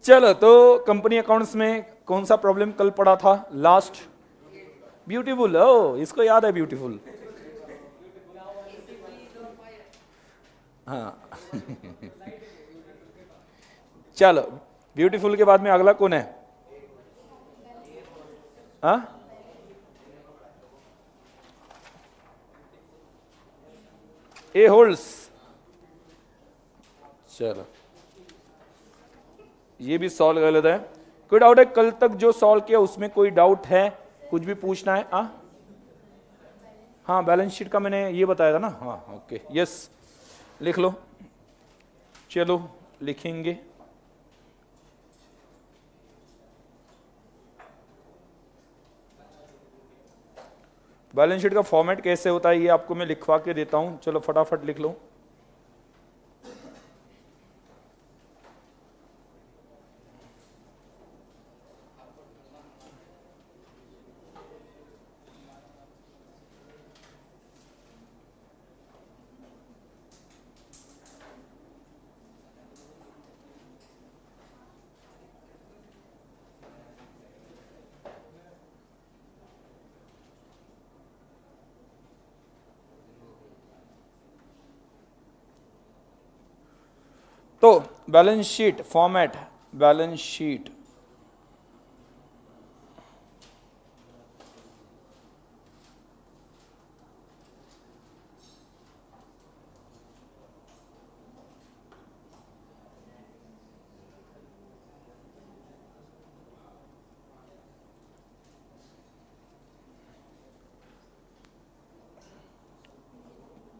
चलो, तो company accounts में कौन सा प्रॉब्लम कल पड़ा था लास्ट? ब्यूटीफुल। ओ, इसको याद है ब्यूटीफुल। हाँ। चलो, ब्यूटीफुल के बाद में अगला कौन है? हाँ, ए होल्ड्स। चलो, ये भी सॉल्व गलत है। कोई डाउट है कल तक जो सॉल्व किया उसमें कोई डाउट है? कुछ भी पूछना है? हाँ, बैलेंस शीट का मैंने ये बताया था ना। हाँ, ओके, यस, लिख लो। चलो, लिखेंगे। बैलेंस शीट का फॉर्मेट कैसे होता है ये आपको मैं लिखवा के देता हूं। चलो फटाफट लिख लो। तो balance sheet format, balance sheet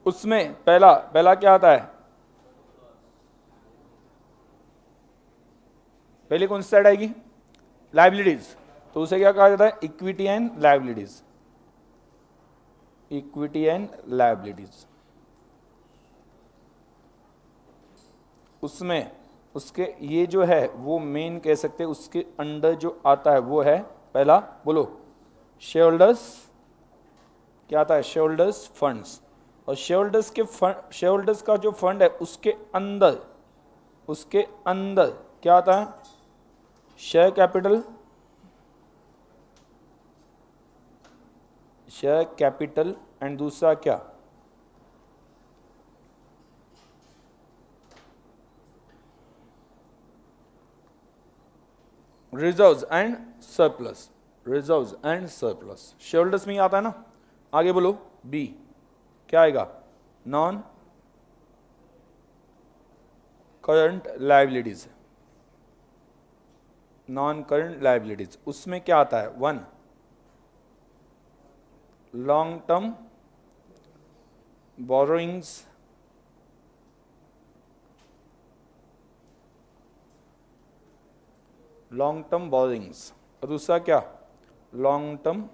उसमें पहला पहला क्या आता है? पहले कौन सी साइड आएगी? लायबिलिटीज। तो उसे क्या कहा जाता है? Equity and liabilities. Equity and liabilities. उसमें उसके ये जो है वो मेन कह सकते हैं, उसके अंडर जो आता है वो है पहला, बोलो, शेयर होल्डर्स। क्या आता है? Share holders funds. और शेयर होल्डर्स के फंड, शेयर होल्डर्स का जो फंड है उसके अंदर, उसके अंदर क्या आता है? Share capital, share capital and दूसरा क्या? Reserves and surplus. Reserves and surplus share holders में ही आता है ना। आगे बोलो, बी क्या आएगा? Non current liabilities. Non current liabilities उसमें क्या आता है? One, long term borrowings, long term borrowings. और दूसरा क्या? Long term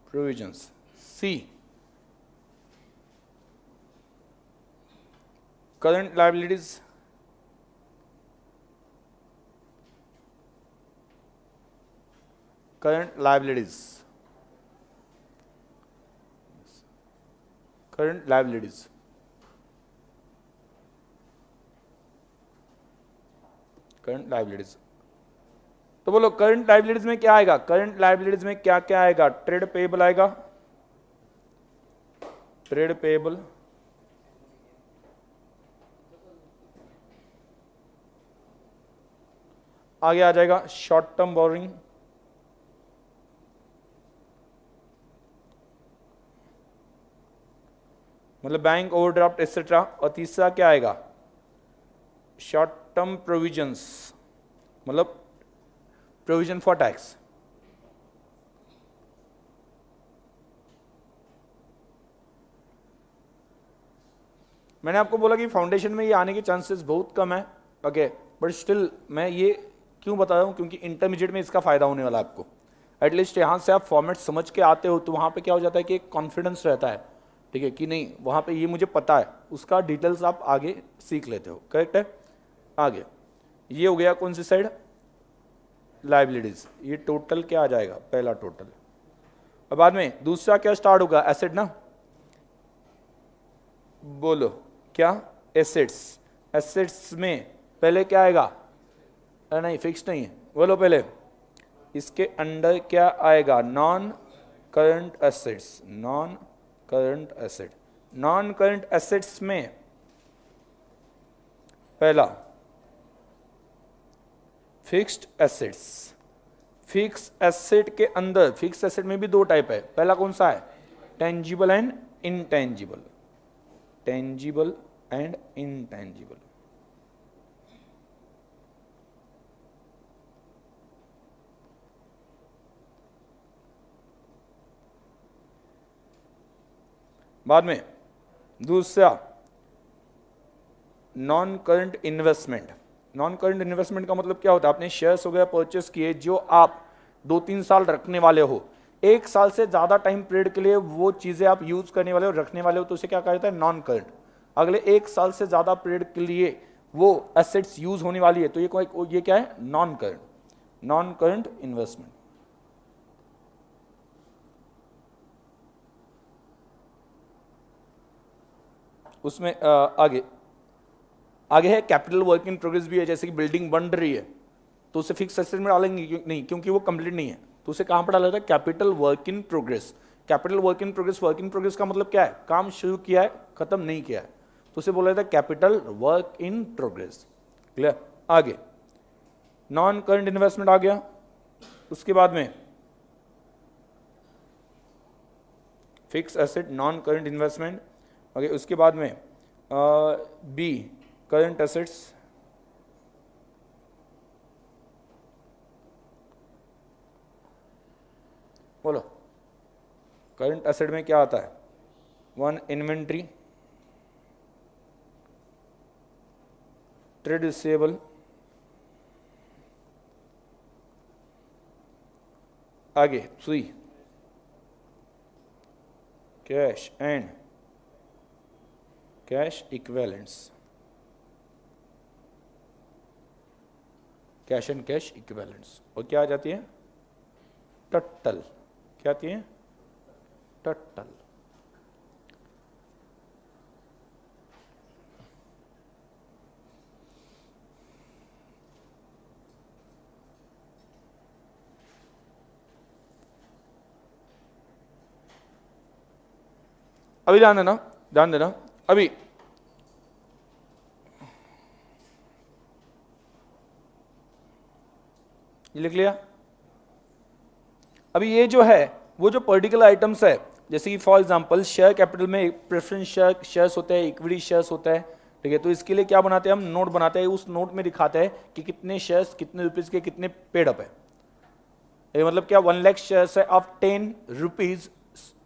provisions. C, current liabilities, current liabilities, current liabilities. Current liabilities. तो बोलो करंट लायबिलिटीज में क्या आएगा? करंट लायबिलिटीज में क्या क्या आएगा? ट्रेड पेएबल आएगा, ट्रेड पेएबल, आगे आ जाएगा शॉर्ट टर्म बोरिंग, मतलब बैंक ओवरड्राफ्ट एक्सेट्रा। और तीसरा क्या आएगा? शॉर्ट टर्म प्रोविजंस, मतलब प्रोविजन फॉर टैक्स। मैंने आपको बोला कि फाउंडेशन में ये आने के चांसेस बहुत कम है, ओके, बट स्टिल मैं ये क्यों बता रहा हूँ? क्योंकि इंटरमीडिएट में इसका फायदा होने वाला है आपको। एटलीस्ट यहाँ से आप फॉर्मेट समझ के आते हो तो वहाँ पे क्या हो जाता है कि एक कॉन्फिडेंस रहता है, ठीक है, कि नहीं वहाँ पे ये मुझे पता है, उसका डिटेल्स आप आगे सीख लेते हो। करेक्ट है? आगे ये हो गया कौन सी साइड? लायबिलिटीज। ये टोटल क्या आ जाएगा? पहला टोटल। और बाद में दूसरा क्या स्टार्ट होगा, एसेट ना, बोलो क्या, एसेट्स। एसेट्स में पहले क्या आएगा, अरे नहीं फिक्स नहीं है, बोलो पहले इसके अंडर क्या आएगा, non current assets. Non current asset, non current assets में पहला फिक्स्ड एसेट्स। फिक्स एसेट के अंदर, फिक्स एसेट में भी दो टाइप है, पहला कौन सा है, tangible and intangible. Tangible and intangible. बाद में दूसरा non current investment. Non current investment का मतलब क्या होता है, आपने शेयर्स वगैरह परचेस किए जो आप 2-3 साल रखने वाले हो, 1 साल से ज्यादा टाइम पीरियड के लिए वो चीजें आप यूज करने वाले हो, रखने वाले हो, तो उसे क्या कहा जाता है, नॉन करंट। अगले 1 साल से ज्यादा पीरियड के लिए वो एसेट्स यूज होने वाली है, तो ये क्या है, non current. Non current investment. उसमें आगे है कैपिटल वर्क इन प्रोग्रेस भी है, जैसे कि बिल्डिंग बन रही है तो उसे फिक्स एसेट में डालेंगे नहीं, क्योंकि वो कंप्लीट नहीं है, तो उसे कहां पर डाला जाता है, capital work in progress. Capital work in progress, work in progress का मतलब क्या है, काम शुरू किया है खत्म नहीं किया है, तो उसे बोला जाता है capital work in progress. Clear. आगे नॉन करंट इन्वेस्टमेंट आ गया, उसके बाद में fix asset, non current investment. Okay, उसके बाद में बी करंट एसेट्स। बोलो करंट एसेट में क्या आता है, 1 इन्वेंट्री, ट्रेड रिसीवेबल, आगे 3 cash and cash equivalents. Cash and cash equivalents. और क्या आ जाती है, टोटल। क्या आती है, टोटल। अभी ध्यान देना, ध्यान देना। अभी ये लिख लिया। अभी ये जो है वो जो पर्टिकुलर आइटम्स है, जैसे कि फॉर एग्जांपल शेयर कैपिटल में प्रेफरेंस शेयर्स होते हैं, इक्विटी शेयर्स होता है, ठीक है, तो इसके लिए क्या बनाते हैं हम, नोट बनाते हैं, उस नोट में दिखाते हैं कि कितने शेयर्स कितने रुपीज के कितने पेड अप है। ये मतलब क्या, 1 लाख शेयर्स है ऑफ 10 रुपीज,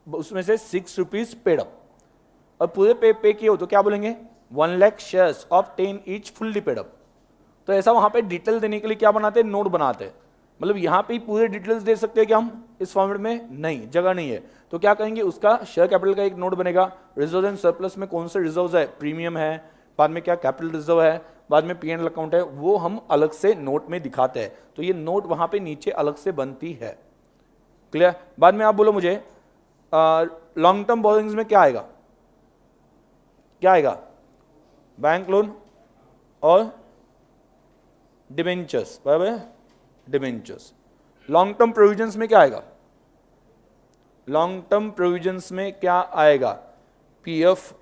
उसमें से 6 रुपीज पेड अप, और पूरे पे किए हो तो क्या बोलेंगे, 1 lakh shares of 10 each fully paid up. तो ऐसा वहां पे डिटेल देने के लिए क्या बनाते हैं, नोट बनाते हैं। मतलब यहां पे पूरे डिटेल्स दे सकते हैं क्या हम इस फॉर्मेट में, नहीं, जगह नहीं है, तो क्या करेंगे, उसका शेयर कैपिटल का एक नोट बनेगा। रिजर्व एंड सरप्लस में कौन से रिजर्व है, प्रीमियम है, बाद में क्या कैपिटल रिजर्व है, बाद में पी एंड एल अकाउंट है, वो हम अलग से नोट में दिखाते हैं, तो ये नोट वहां पे नीचे अलग से बनती है। क्लियर। बाद में आप बोलो मुझे लॉन्ग टर्म बोरोइंग्स में क्या आएगा, क्या आएगा, बैंक लोन और डिबेंचर्स, बराबर है, डिबेंचर्स। लॉन्ग टर्म प्रोविजंस में क्या आएगा, लॉन्ग टर्म प्रोविजंस में क्या आएगा, पीएफ,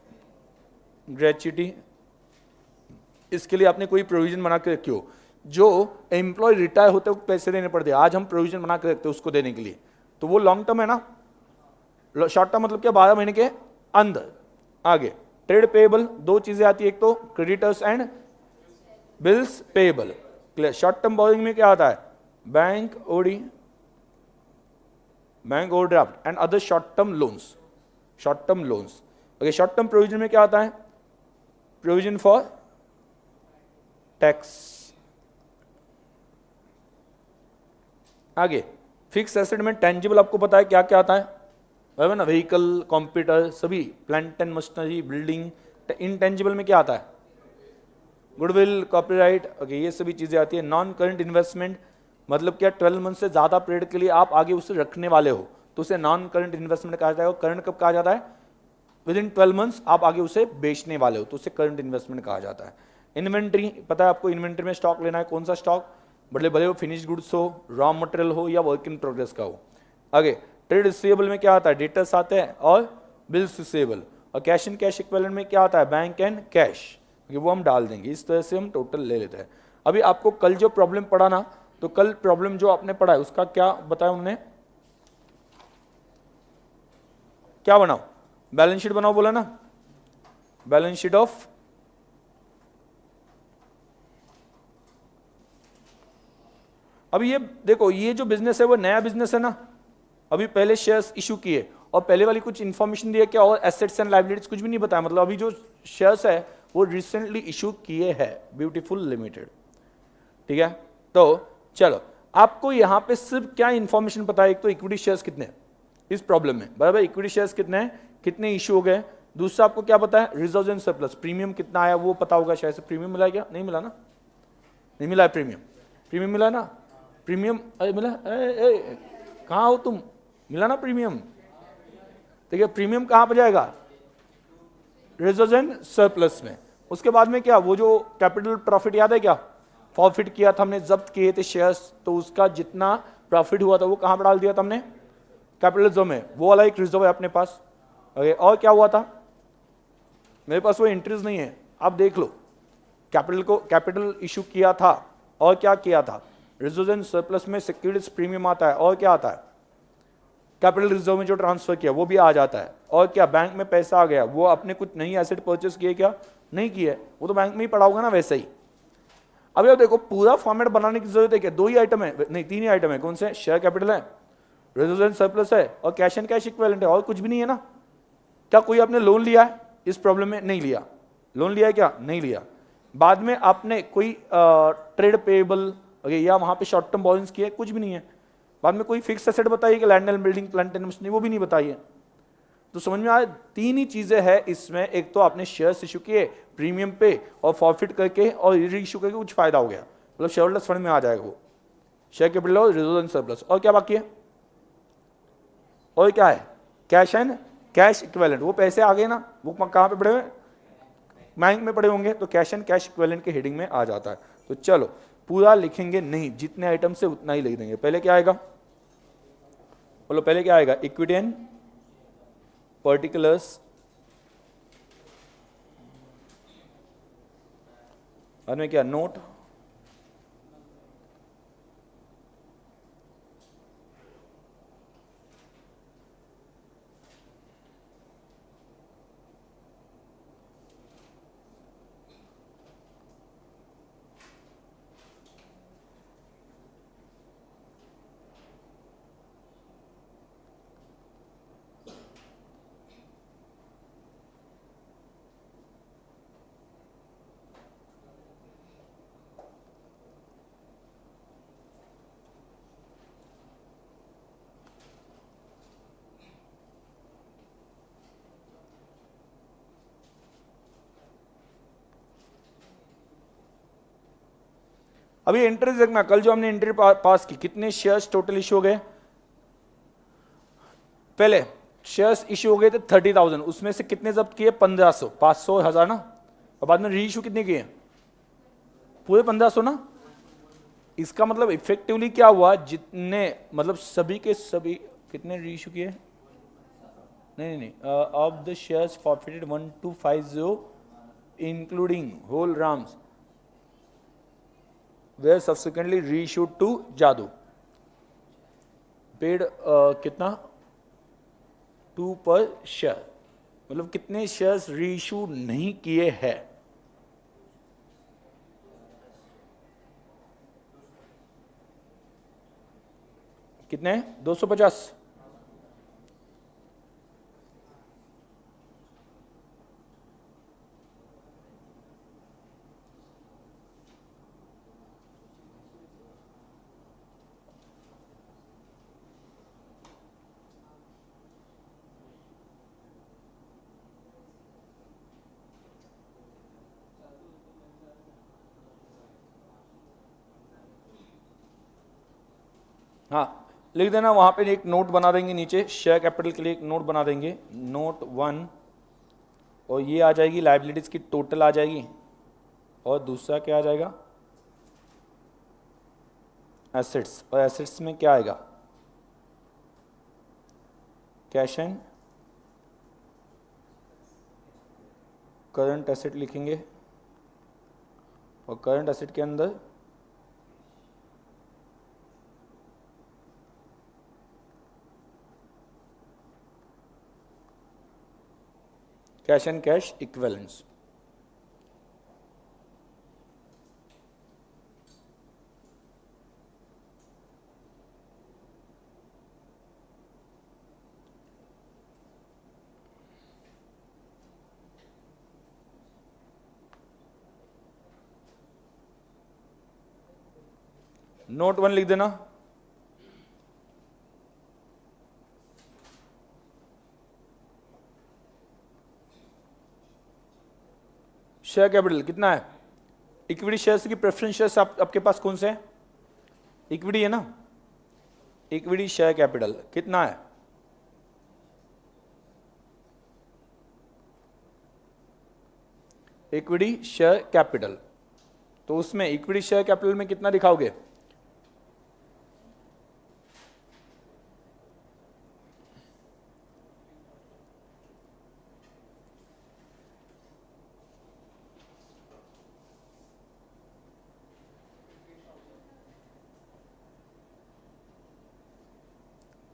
ग्रेच्युटी। इसके लिए आपने कोई प्रोविजन बना के रखी हो, जो एम्प्लॉय रिटायर होते वक्त पैसे देने पड़ते हैं, आज हम प्रोविजन बना के रखते हैं उसको देने के लिए, तो वो लॉन्ग टर्म है ना। शॉर्ट टर्म मतलब क्या, 12 महीने के अंदर। आगे ट्रेड पेएबल, 2 चीजें आती है, एक तो creditors and bills payable. Clear. Short term borrowing में क्या आता है, bank OD, bank overdraft and other short term loans, short term loans. Okay, short term provision में क्या आता है, प्रोविजन फॉर टैक्स। आगे फिक्स एसेट में टेंजिबल आपको पता है क्या क्या आता है, बराबर ना, व्हीकल, कंप्यूटर, सभी plant and machinery, building. Intangible में क्या आता है, गुडविल, कॉपीराइट। ओके, ये सभी चीजें आती है। नॉन करंट इन्वेस्टमेंट मतलब क्या, 12 मंथ से ज्यादा पीरियड के लिए आप आगे उसे रखने वाले हो, तो उसे नॉन करंट इन्वेस्टमेंट कहा जाएगा। करंट कब कहा जाता है? विद इन 12 मंथ्स आप आगे उसे बेचने वाले हो तो उसे करंट इन्वेस्टमेंट कहा जाता है। इन्वेंट्री, पता है आपको इन्वेंट्री में स्टॉक लेना है, कौन सा स्टॉक? भले भले वो फिनिश गुड्स हो, रॉ मटेरियल हो या वर्क इन प्रोग्रेस का हो। आगे ट्रेड रिसीवेबल में क्या आता है? डेटर्स आते हैं और बिल्स रिसीवेबल। और कैश एंड कैश इक्विवेलेंट में क्या आता है? बैंक एंड कैश, वो हम डाल देंगे। इस तरह से हम टोटल ले लेते हैं। अभी आपको कल जो प्रॉब्लम पढ़ा ना, तो कल प्रॉब्लम जो आपने पढ़ा है उसका क्या बताया उन्होंने? क्या बनाओ? बैलेंस शीट बनाओ बोला ना, बैलेंस शीट ऑफ अभी ये देखो, ये जो बिजनेस है वो नया बिजनेस है ना, अभी पहले शेयर्स इशू किए और पहले वाली कुछ इंफॉर्मेशन दिया क्या, और एसेट्स एंड लायबिलिटीज कुछ भी नहीं बताया। मतलब अभी जो शेयर्स है वो रिसेंटली इशू किए हैं ब्यूटीफुल लिमिटेड, ठीक है। तो चलो आपको यहां पे सिर्फ क्या इंफॉर्मेशन पता है? एक तो इक्विटी शेयर्स कितने हैं इस प्रॉब्लम में, बराबर, इक्विटी शेयर्स कितने हैं, कितने इशू हो गए। दूसरा आपको क्या पता है? रिजर्व्स एंड सरप्लस, प्रीमियम कितना आया वो पता होगा शायद से। प्रीमियम मिला है क्या? नहीं मिला ना, नहीं मिला है प्रीमियम। प्रीमियम मिला ना, प्रीमियम मिला? कहाँ हो तुम? मिला ना प्रीमियम? ठीक है, प्रीमियम कहाँ पर जाएगा? रिजर्व्स एंड सरप्लस में। उसके बाद में क्या, वो जो कैपिटल प्रॉफिट याद है क्या, प्रॉफिट किया था हमने, जब्त किए थे शेयर्स, तो उसका जितना प्रॉफिट हुआ था वो कहाँ पर डाल दिया था हमने? कैपिटल रिजर्व में। वो वाला एक रिजर्व है अपने पास। और क्या हुआ था? मेरे पास वो एंट्रीज नहीं है, आप देख लो। कैपिटल इशू किया था और क्या किया था? रिजर्व एंड सरप्लस में सिक्योरिटीज प्रीमियम आता है और क्या आता है? कैपिटल रिजर्व में जो ट्रांसफर किया वो भी आ जाता है। और क्या बैंक में पैसा आ गया, वो आपने कुछ नई एसेट परचेस किए क्या? नहीं किए, वो तो बैंक में ही पड़ा होगा ना वैसे ही। अभी आप देखो पूरा फॉर्मेट बनाने की जरूरत है क्या? 2 ही आइटम है, नहीं 3 ही आइटम है। कौन से? शेयर कैपिटल है, रिजर्व एंड सरप्लस है और कैश एंड कैश इक्विवेलेंट है, और कुछ भी नहीं है ना। क्या कोई आपने लोन लिया है इस प्रॉब्लम में? नहीं लिया। लोन लिया है क्या? नहीं लिया। बाद में आपने कोई ट्रेड पेएबल या वहां पे शॉर्ट टर्म बोरिंग्स किए? कुछ भी नहीं है। बाद में कोई फिक्स एसेट बताइए कि land and building, plant and machinery, वो भी नहीं बताइए। तो समझ में आया? 3 ही चीजें हैं इसमें। एक तो आपने शेयर्स इशू किए प्रीमियम पे और फॉरफिट करके और री इशू करके कुछ फायदा हो गया, मतलब शेयर होल्डर्स फंड में आ जाएगा वो, शेयर कैपिटल और रिजर्व एंड सरप्लस। और क्या बाकी है? और क्या है? Cash and cash equivalent. वो पैसे आ गए ना, वो कहाँ पे पड़े हुए? बैंक में पड़े होंगे, तो कैश एंड कैश इक्विवेलेंट के हेडिंग में आ जाता है। तो चलो पूरा लिखेंगे नहीं, जितने आइटम से उतना ही लिख देंगे। पहले क्या आएगा बोलो? पहले क्या आएगा? इक्विटी एंड पर्टिकुलर्स, बाद में क्या? नोट, अभी एंट्री देखना। कल जो हमने एंट्री पास की, कितने शेयर्स टोटल इशू हो गए? पहले शेयर्स इशू हो गए थे 30,000, उसमें से कितने जब्त किए? 1500, 500, 1000 ना। और बाद में री इशू कितने किए? पूरे 1500 ना। इसका मतलब इफेक्टिवली क्या हुआ, जितने मतलब सभी के सभी कितने री इशू किए? नहीं, of the shares forfeited 1250 including whole Ram's were subsequently reissued to Jadu, paid कितना? 2 पर शेयर। मतलब कितने शेयर्स रीइशू नहीं किए हैं? कितने? 250। हाँ, लिख देना, वहां पे एक नोट बना देंगे नीचे, शेयर कैपिटल के लिए एक नोट बना देंगे, नोट 1, और ये आ जाएगी लाइबिलिटीज की टोटल आ जाएगी, और दूसरा क्या आ जाएगा, एसेट्स, और एसेट्स में क्या आएगा, कैश एंड करंट एसेट लिखेंगे, और करंट एसेट के अंदर cash and cash equivalents. Note 1 लिख देना, शेयर कैपिटल कितना है, इक्विटी शेयर्स की प्रेफरेंस शेयर्स आपके पास कौन से हैं, इक्विटी है ना, इक्विटी शेयर कैपिटल कितना है, इक्विटी शेयर कैपिटल, तो उसमें इक्विटी शेयर कैपिटल में कितना दिखाओगे,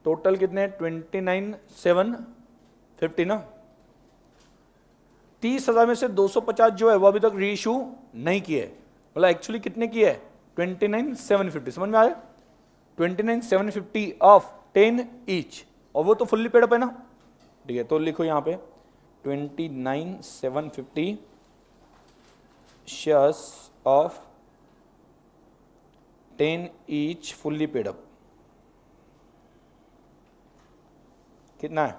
टोटल कितने 29,750 ना, 30,000 में से 250 जो है वो अभी तक रीइश्यू नहीं किए, मतलब एक्चुअली कितने किए है 29,750, समझ में आया, 29,750 ऑफ 10 ईच, और वो तो फुल्ली पेड अप है ना, ठीक है, तो लिखो यहां पे 29,750 shares of 10 each fully paid up, कितना है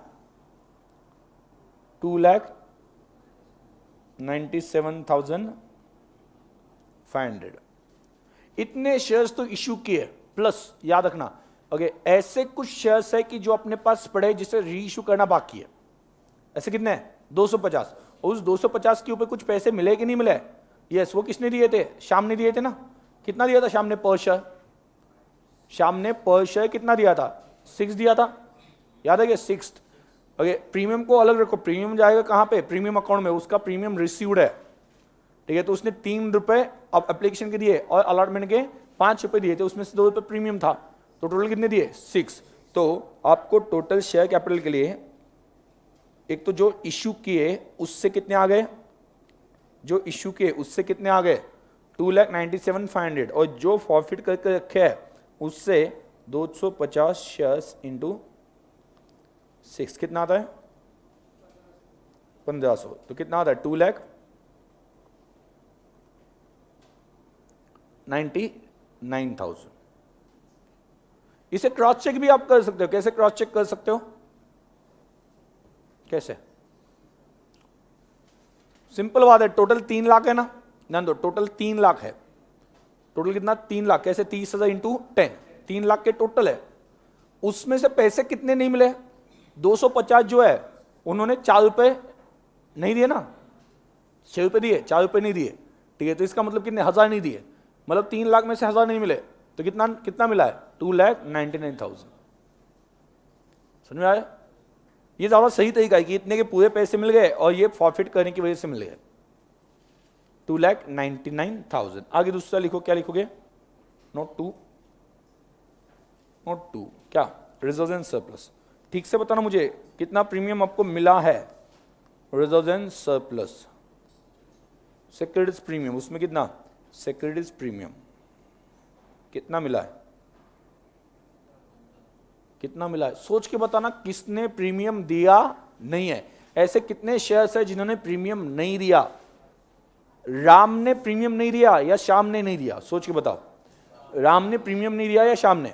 2,97,500, इतने शेयर्स तो इश्यू किए, प्लस याद रखना ओके, ऐसे कुछ शेयर्स है कि जो अपने पास पड़े जिसे री इश्यू करना बाकी है, ऐसे कितने हैं 250, और उस 250 के ऊपर कुछ पैसे मिले कि नहीं मिले, यस, वो किसने दिए थे, शाम ने दिए थे ना, कितना दिया था शाम ने पर शेयर, शाम ने पर शेयर कितना दिया था 6 दिया था, याद है कि 6, ओके, प्रीमियम को अलग रखो, प्रीमियम जाएगा कहां पे, प्रीमियम अकाउंट में, उसका प्रीमियम रिसीव्ड है, ठीक है, तो उसने 3 रुपए अब एप्लीकेशन के दिए और अलॉटमेंट के 5 रुपए दिए थे, उसमें से 2 रुपए प्रीमियम था, तो टोटल कितने दिए 6, तो आपको टोटल शेयर कैपिटल के लिए एक तो जो इश्यू किए उससे कितने आ गए, जो इश्यू किए उससे कितने आ गए 2,97,500, और जो फॉरफिट करके रखे हैं उससे 250 शेयर्स इंटू 6 कितना आता है 1500, तो कितना आता है 2,99,000। इसे क्रॉस चेक भी आप कर सकते हो, कैसे क्रॉस चेक कर सकते हो, कैसे, सिंपल बात है, टोटल 3 लाख है ना, ध्यान दो, टोटल 3 लाख है, टोटल कितना 3 लाख, कैसे 30,000 इंटू 10, 3 लाख के टोटल है, उसमें से पैसे कितने नहीं मिले 250 जो है उन्होंने 4 रुपए नहीं दिए ना, 6 रुपए दिए, 4 रुपए नहीं दिए, ठीक है, तो इसका मतलब कितने 1000 नहीं दिए, मतलब 3 लाख में से 1000 नहीं मिले, तो कितना कितना मिला है 2,99,000, समझ में आया, ये ज्यादा सही तरीका है कि इतने के पूरे पैसे मिल गए और ये फॉरफिट करने की वजह से मिल गए 2,99,000। आगे दूसरा लिखो, क्या लिखोगे, नोट 2, नोट 2 क्या, रिजर्व एंड सरप्लस, ठीक से बताना मुझे कितना प्रीमियम आपको मिला है, reserve and surplus, securities premium, उसमें कितना सिक्योरिटीज प्रीमियम कितना मिला है, कितना मिला है, सोच के बताना किसने प्रीमियम दिया नहीं है, ऐसे कितने शेयर्स है जिन्होंने प्रीमियम नहीं दिया, राम ने प्रीमियम नहीं दिया या श्याम ने नहीं दिया, सोच के बताओ, राम ने प्रीमियम नहीं दिया या श्याम ने,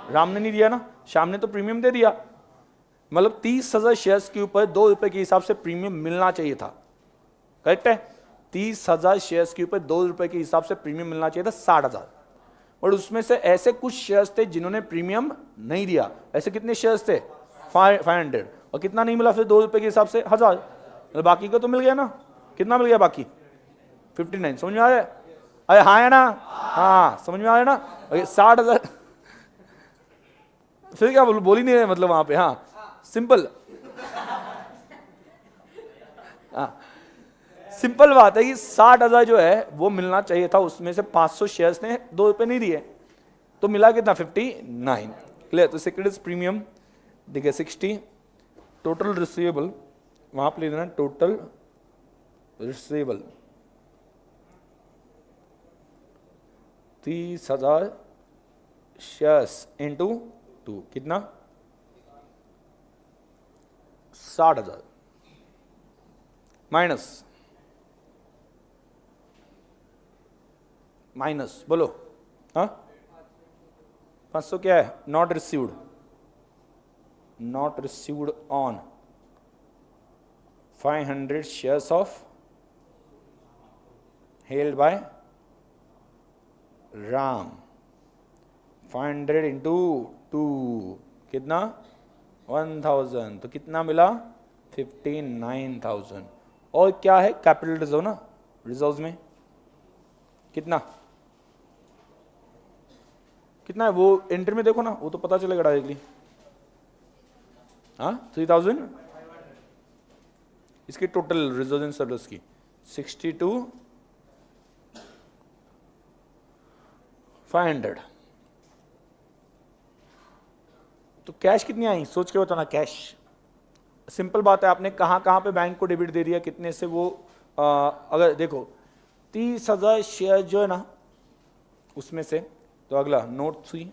राम ने नहीं दिया ना, श्याम ने तो प्रीमियम दे दिया, मतलब 30,000 शेयर्स के ऊपर 2 रुपए के हिसाब से प्रीमियम मिलना चाहिए था, करेक्ट है, 30,000 शेयर्स के ऊपर 2 रुपए के हिसाब से प्रीमियम मिलना चाहिए था 60,000, और उसमें से ऐसे कुछ शेयर्स थे जिन्होंने प्रीमियम नहीं दिया। ऐसे कितने शेयर्स थे? 500। और कितना नहीं मिला फिर 2 रुपए के हिसाब से? 1000। मतलब बाकी को तो मिल गया ना। कितना मिल गया बाकी? 59। समझ में आ रहा है? अरे हाँ है ना? हाँ समझ में आ रहा है ना? 60,000 फिर क्या बोल ही नहीं रहे मतलब वहां पे। हाँ सिंपल, हाँ सिंपल बात है कि 60,000 जो है वो मिलना चाहिए था, उसमें से 500 शेयर्स ने 2 रुपए नहीं दिए, तो मिला कितना? 59। क्लियर? तो सिक्योरिटीज प्रीमियम देखिए 60, टोटल रिसीवेबल वहां पर ले देना टोटल रिसीवेबल 30,000 शेयर्स इंटू 2 कितना? 60,000 माइनस बोलो। हाँ 500 क्या है? Not received, not received on 500 shares of held by Ram. 500 into 2 कितना? 1000। तो कितना मिला? 59,000। और क्या है? कैपिटल रिजर्व ना, रिजर्व में कितना कितना है वो एंट्री में देखो ना, वो तो पता चलेगा डायरेक्टली। हाँ 3000। इसकी टोटल रिजर्व इन सर्विस की 62,500। तो कैश कितनी आई सोच के बताना। कैश सिंपल बात है, आपने कहां कहां पे बैंक को डेबिट दे दिया, कितने से वो अगर देखो 30,000 शेयर जो है ना उसमें से, तो अगला नोट 3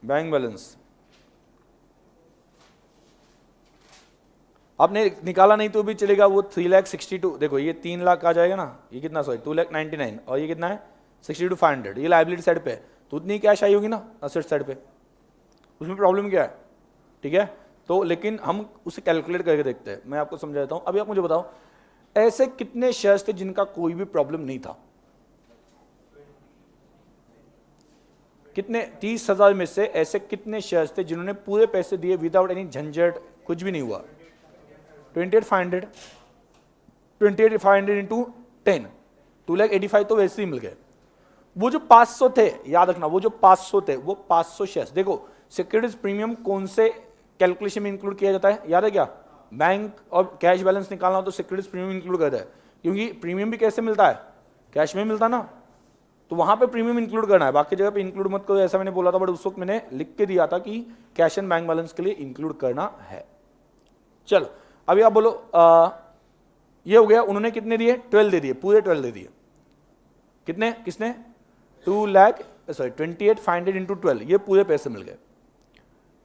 बैंक बैलेंस आपने निकाला नहीं तो भी चलेगा, वो 3,62,000। देखो ये 3 लाख आ जाएगा ना, ये कितना? सॉरी 2,99,000 और ये कितना है? 62,500। ये लाइबिलिटी साइड पे है, तो उतनी कैश आई होगी ना असेट साइड पे। उसमें प्रॉब्लम क्या है? ठीक है, तो लेकिन हम उसे कैलकुलेट करके देखते हैं। मैं आपको समझा देता हूं। अभी आप मुझे बताओ ऐसे कितने शेयर्स थे जिनका कोई भी प्रॉब्लम नहीं था? कितने? 30,000 में से ऐसे कितने शेयर्स थे जिन्होंने पूरे पैसे दिए विदाउट एनी झंझट, कुछ भी नहीं हुआ? 28,500। 28,500 इंटू 10 2,85,000 तो वैसे ही मिल गए। वो जो 500 थे, याद रखना, वो जो 500 थे वो 500 शेयर्स। देखो सिक्योरिटीज प्रीमियम कौन से कैलकुलेशन में इंक्लूड किया जाता है? याद है क्या? बैंक और कैश बैलेंस निकालना हो तो सिक्योरिटीज प्रीमियम इंक्लूड करता है, क्योंकि प्रीमियम भी कैसे मिलता है? कैश में मिलता ना, तो वहां पे प्रीमियम इंक्लूड करना है। बाकी जगह पे इंक्लूड मत करो ऐसा मैंने बोला था, बट उस वक्त मैंने लिख के दिया था कि कैश एंड बैंक बैलेंस के लिए इंक्लूड करना है। चलो अभी आप बोलो ये हो गया। उन्होंने कितने दिए? 12 दे दिए, पूरे 12 दे दिए। कितने? किसने? 28,500 इंटू 12, ये पूरे पैसे मिल गए।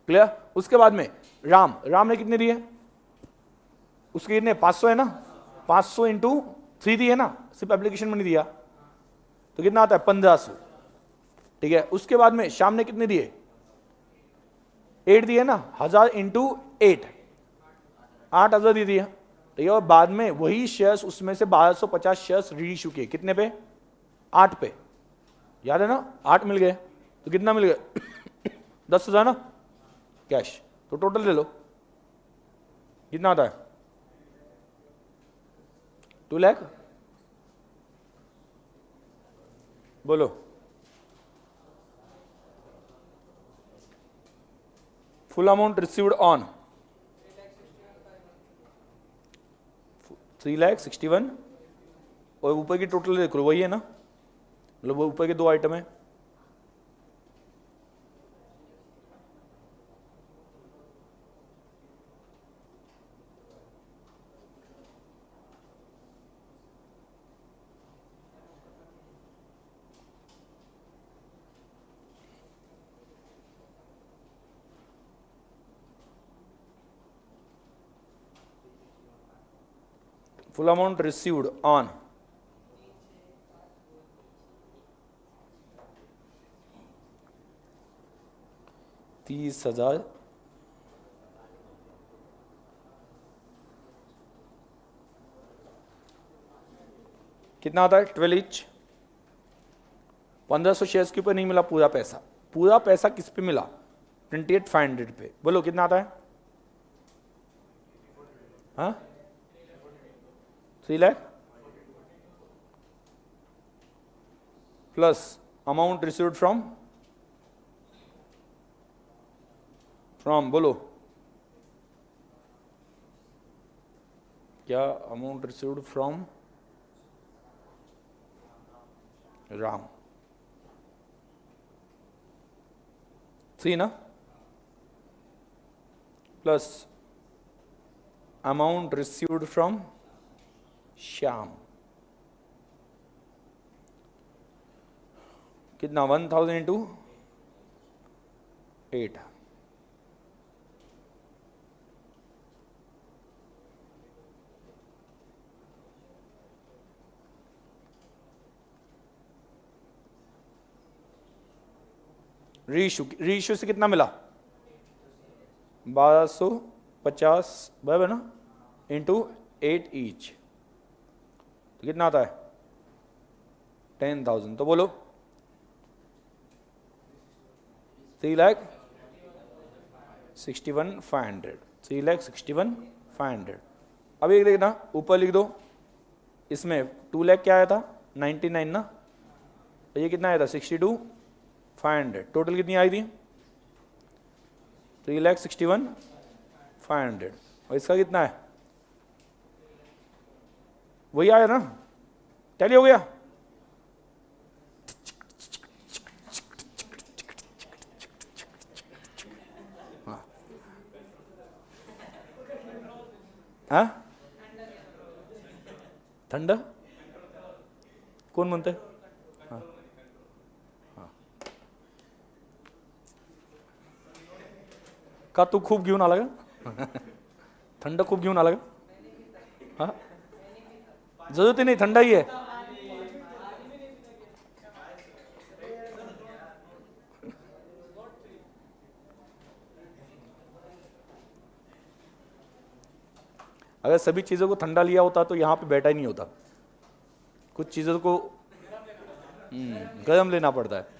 क्लियर? उसके बाद में राम ने कितने दिए? उसके कितने? 500 है ना, 500 इंटू 3 दिए ना, सिर्फ एप्लीकेशन में नहीं दिया, तो कितना आता है? 1500। ठीक है, उसके बाद में श्याम ने कितने दिए? 8 दिए ना, 1000 इंटू 8 8,000 दे दिया। ठीक है, और बाद में वही शेयर्स, उसमें से 1250 शेयर्स रीइश्यू किए। कितने पे? 8 पे। याद है ना? 8 मिल गए, तो कितना मिल गया? 10,000 ना कैश। तो टोटल ले लो, कितना आता है? 2 लाख। बोलो फुल अमाउंट रिसीव्ड ऑन 3,61,000 और ऊपर की टोटल देख लो, वही है ना, मतलब वो ऊपर के 2 आइटम है। Full amount received on 30,000 . कितना आता है 12 ईच। 1500 शेयर्स के ऊपर नहीं मिला पूरा पैसा। पूरा पैसा किस पे मिला? 28,500 पे। बोलो कितना आता है? हाँ 3 lakh plus amount received from बोलो क्या? अमाउंट रिसीव्ड फ्रॉम राम 3 ना, plus amount received from Shyam कितना? 1000 इंटू 8। रीइश्यू से कितना मिला? 1250 बराबर ना, इंटू 8 ईच, तो कितना आता है? 10,000। तो बोलो 3,61,500। 3,61,500। अब एक देखना ऊपर लिख दो, इसमें 2 लाख क्या आया था? 99 ना, और ये कितना आया था? 62,500। टोटल कितनी आई थी? 3,61,500। और इसका कितना है? वही आया ना, टैली हो गया। हाँ थंड कोण म्हणते? हाँ हाँ का तू खूप घेऊन आला का? थंड खूप घेऊन आला का? हाँ जरूरत ही नहीं, ठंडा ही है। अगर सभी चीजों को ठंडा लिया होता तो यहां पे बैठा ही नहीं होता। कुछ चीजों को गर्म लेना पड़ता है।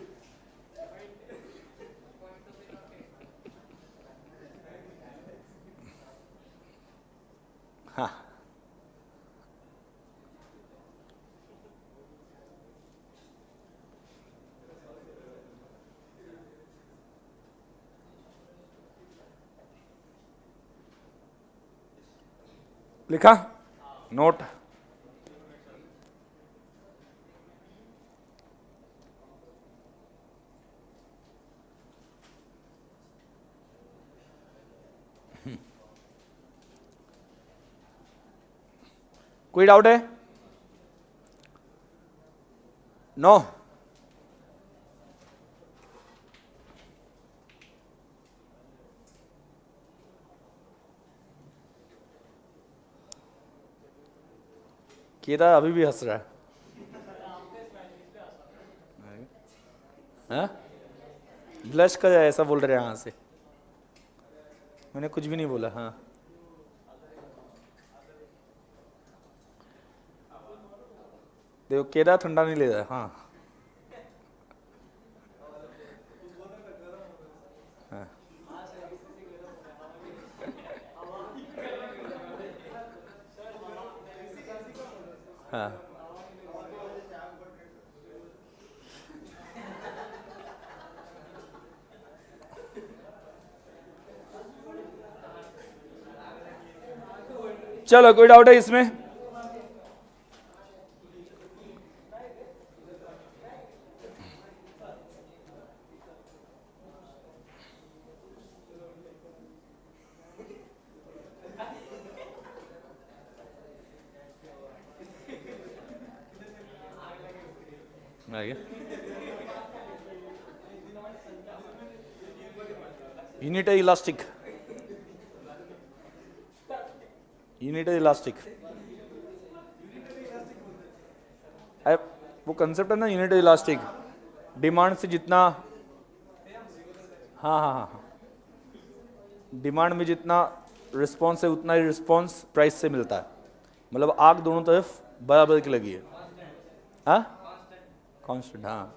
हाँ लिखा नोट। कोई डाउट है? नो? केदार अभी भी हंस रहा है। हाँ ब्लश कर ऐसा बोल रहे हैं यहां से। मैंने कुछ भी नहीं बोला। हाँ देखो केदार ठंडा नहीं ले रहा है। हाँ हाँ हाँ चलो कोई डाउट है इसमें? You need a elastic. You need a elastic. वो कंसेप्ट है ना यूनिट इलास्टिक। डिमांड से जितना, हाँ हाँ हाँ डिमांड में जितना रिस्पॉन्स है उतना ही रिस्पॉन्स प्राइस से मिलता है। मतलब आग दोनों तरफ बराबर की लगी है। हाँ कांस्टेंट, हाँ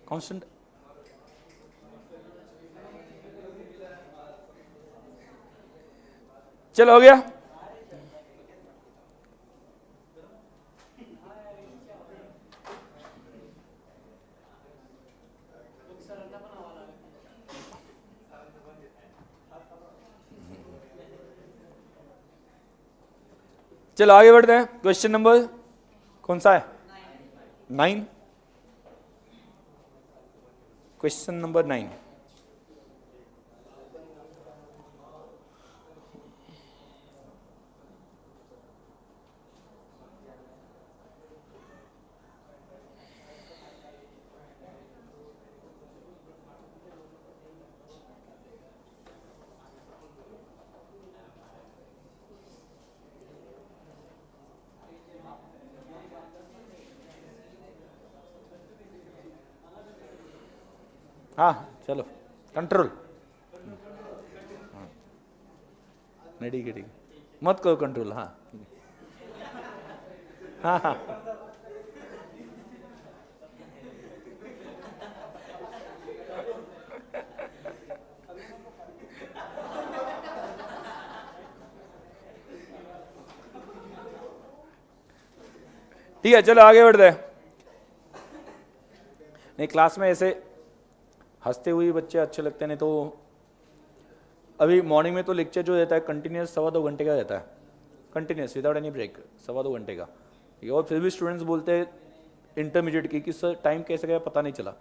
कांस्टेंट। चलो हो गया। चलो आगे बढ़ते हैं। क्वेश्चन नंबर कौन सा है? 9। Question number 9। हाँ चलो कंट्रोल। नहीं ठीक है, ठीक है, मत करो कंट्रोल। हाँ हाँ हाँ ठीक है, चलो आगे बढ़ते हैं। नहीं क्लास में ऐसे हंसते हुए बच्चे अच्छे लगते हैं, नहीं तो अभी मॉर्निंग में तो लेक्चर जो रहता है कंटिन्यूस 2.25 घंटे का रहता है, कंटिन्यूस विदाउट एनी ब्रेक 2.25 घंटे का। और फिर भी स्टूडेंट्स बोलते हैं इंटरमीडिएट की कि सर टाइम कैसे गया पता नहीं चला।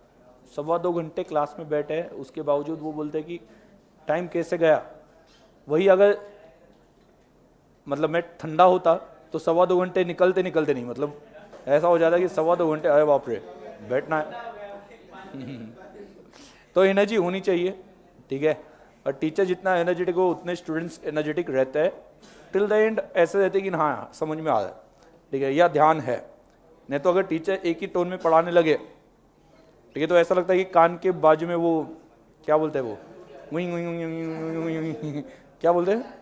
2.25 घंटे क्लास में बैठे हैं, उसके बावजूद वो बोलते हैं कि टाइम कैसे गया। वही अगर मतलब मैं ठंडा होता तो 2.25 घंटे निकलते निकलते नहीं, मतलब ऐसा हो जाता कि 2.25 घंटे, अरे बाप रे बैठना है। तो एनर्जी होनी चाहिए, ठीक है। और टीचर जितना एनर्जेटिक हो उतने स्टूडेंट्स एनर्जेटिक रहते हैं टिल द एंड। ऐसे रहते कि हाँ समझ में आ रहा है, ठीक है, या ध्यान है। नहीं तो अगर टीचर एक ही टोन में पढ़ाने लगे, ठीक है, तो ऐसा लगता है कि कान के बाजू में वो क्या बोलते हैं, वो वहीं वहीं क्या बोलते हैं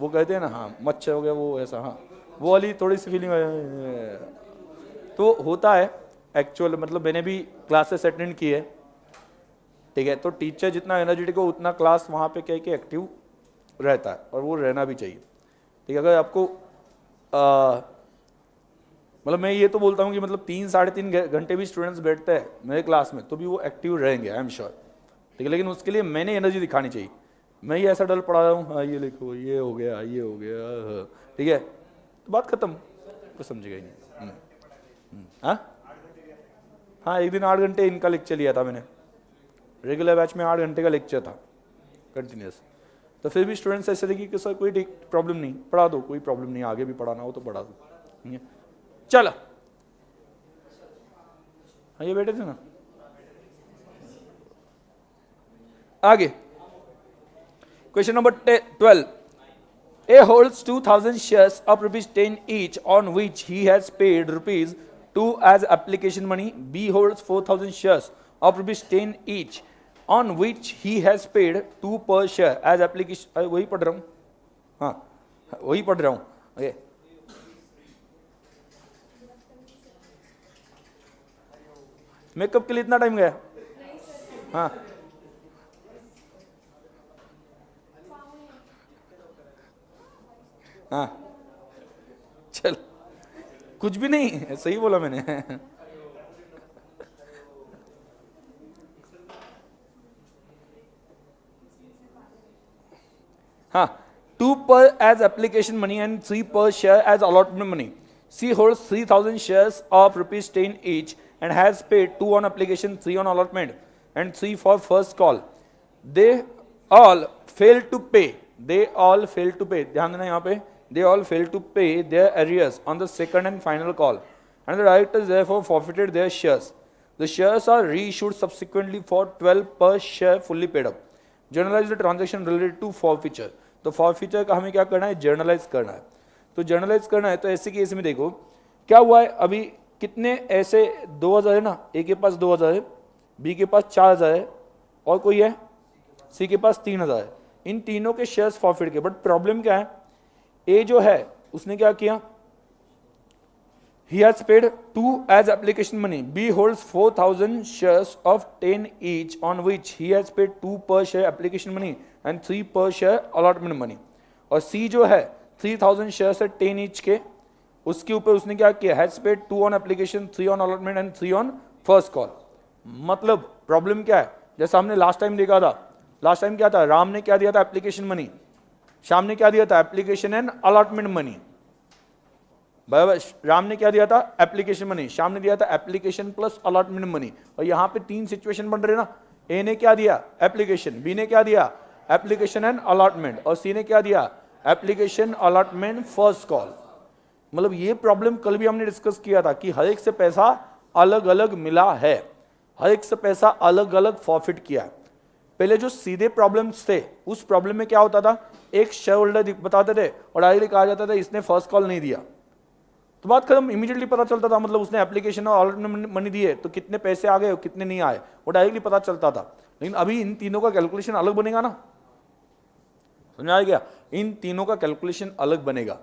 वो, कहते हैं ना, हाँ मच्छर हो गया वो, ऐसा, हाँ वो वाली थोड़ी सी फीलिंग तो होता है एक्चुअल। मतलब मैंने भी क्लासेस अटेंड की है, ठीक है। तो टीचर जितना एनर्जेटिक हो उतना क्लास वहाँ पे क्या कि एक्टिव रहता है, और वो रहना भी चाहिए, ठीक है। अगर आपको मतलब मैं ये तो बोलता हूँ कि मतलब 3-3.5 घंटे भी स्टूडेंट्स बैठते हैं मेरे क्लास में तो भी वो एक्टिव रहेंगे, आई एम श्योर, ठीक है। लेकिन उसके लिए मैंने एनर्जी दिखानी चाहिए। मैं ही ऐसा डल पढ़ा रहा हूँ, हाँ ये लिखो, ये हो गया, ये हो गया, ठीक है, तो बात खत्म, तो समझेगा ही नहीं। हाँ एक दिन 8 घंटे इनका लेक्चर लिया था मैंने, रेगुलर बैच में 8 घंटे का लेक्चर था कंटिन्यूस। तो फिर भी स्टूडेंट्स ऐसे थे कि सर कोई प्रॉब्लम नहीं, पढ़ा दो, कोई प्रॉब्लम नहीं, आगे भी पढ़ाना हो तो पढ़ा दो, ठीक है। चलो हाँ ये बैठे थे ना, आगे question number 12। A holds 2,000 shares of ₹10 each on which he has paid ₹2 as application money. B holds 4,000 shares of ₹10 each on which he has paid 2 per share as application। वही पढ़ रहा हूँ, हाँ वही पढ़ रहा हूँ। ओके मेकअप के लिए इतना टाइम गया? हाँ हाँ चल कुछ भी नहीं, सही बोला मैंने। हाँ 2 per as application money and 3 per share as allotment money. C holds 3,000 shares of ₹10 each and has paid 2 on application, 3 on allotment and 3 for first call. They all fail to pay. They all fail to pay. ध्यान देना यहाँ पे, they all fail to pay their arrears on the second and final call, and the directors therefore forfeited their shares. The shares are reissued subsequently for 12 per share fully paid up. Journalize the transaction related to forfeiture. तो forfeiture का हमें क्या करना है, generalized करना है। तो generalized करना है तो ऐसे केस में देखो क्या हुआ है, अभी कितने ऐसे 2,000 है ना, ए के पास 2,000 है, बी के पास 4,000 है, और कोई है सी के पास 3,000 है। इन तीनों के शेयर्स फॉरफिट के। बट प्रॉब्लम क्या है, ए जो है उसने क्या किया, He has paid 2 as application money. B holds 4,000 shares of 10 each, on which he has paid 2 per share application money and 3 per share allotment money. और C जो है 3,000 shares है 10 each के, उसके ऊपर उसने क्या किया, has paid 2 on application, 3 on allotment and 3 on first call. मतलब प्रॉब्लम क्या है, जैसा हमने लास्ट टाइम देखा था, लास्ट टाइम क्या था, राम ने क्या दिया था, एप्लीकेशन मनी, श्याम ने क्या दिया था, एप्लीकेशन एंड अलॉटमेंट मनी. बराबर, राम ने क्या दिया था, एप्लीकेशन मनी, श्याम ने दिया था एप्लीकेशन प्लस अलॉटमेंट मनी. और यहां पे 3 सिचुएशन बन रहे ना, ए ने क्या दिया, एप्लीकेशन, बी ने क्या दिया, एप्लीकेशन एंड अलॉटमेंट, और सी ने क्या दिया, एप्लीकेशन अलॉटमेंट फर्स्ट कॉल. मतलब ये प्रॉब्लम कल भी हमने डिस्कस किया था कि हर एक से पैसा अलग अलग मिला है, हर एक से पैसा अलग अलग फॉरफिट किया है. पहले जो सीधे प्रॉब्लम्स थे, उस प्रॉब्लम में क्या होता था, एक शेयर होल्डर बताते थे और डायरेक्टली कहा जाता था इसने फर्स्ट कॉल नहीं दिया, तो बात खत्म, इमीडिएटली पता चलता था. मतलब उसने एप्लीकेशन और अलॉटमेंट मनी दिए तो कितने पैसे आ गए और कितने नहीं आए, वो डायरेक्टली पता चलता था. लेकिन अभी इन तीनों का कैलकुलेशन अलग बनेगा ना, समझ आ गया, इन तीनों का कैलकुलेशन अलग बनेगा.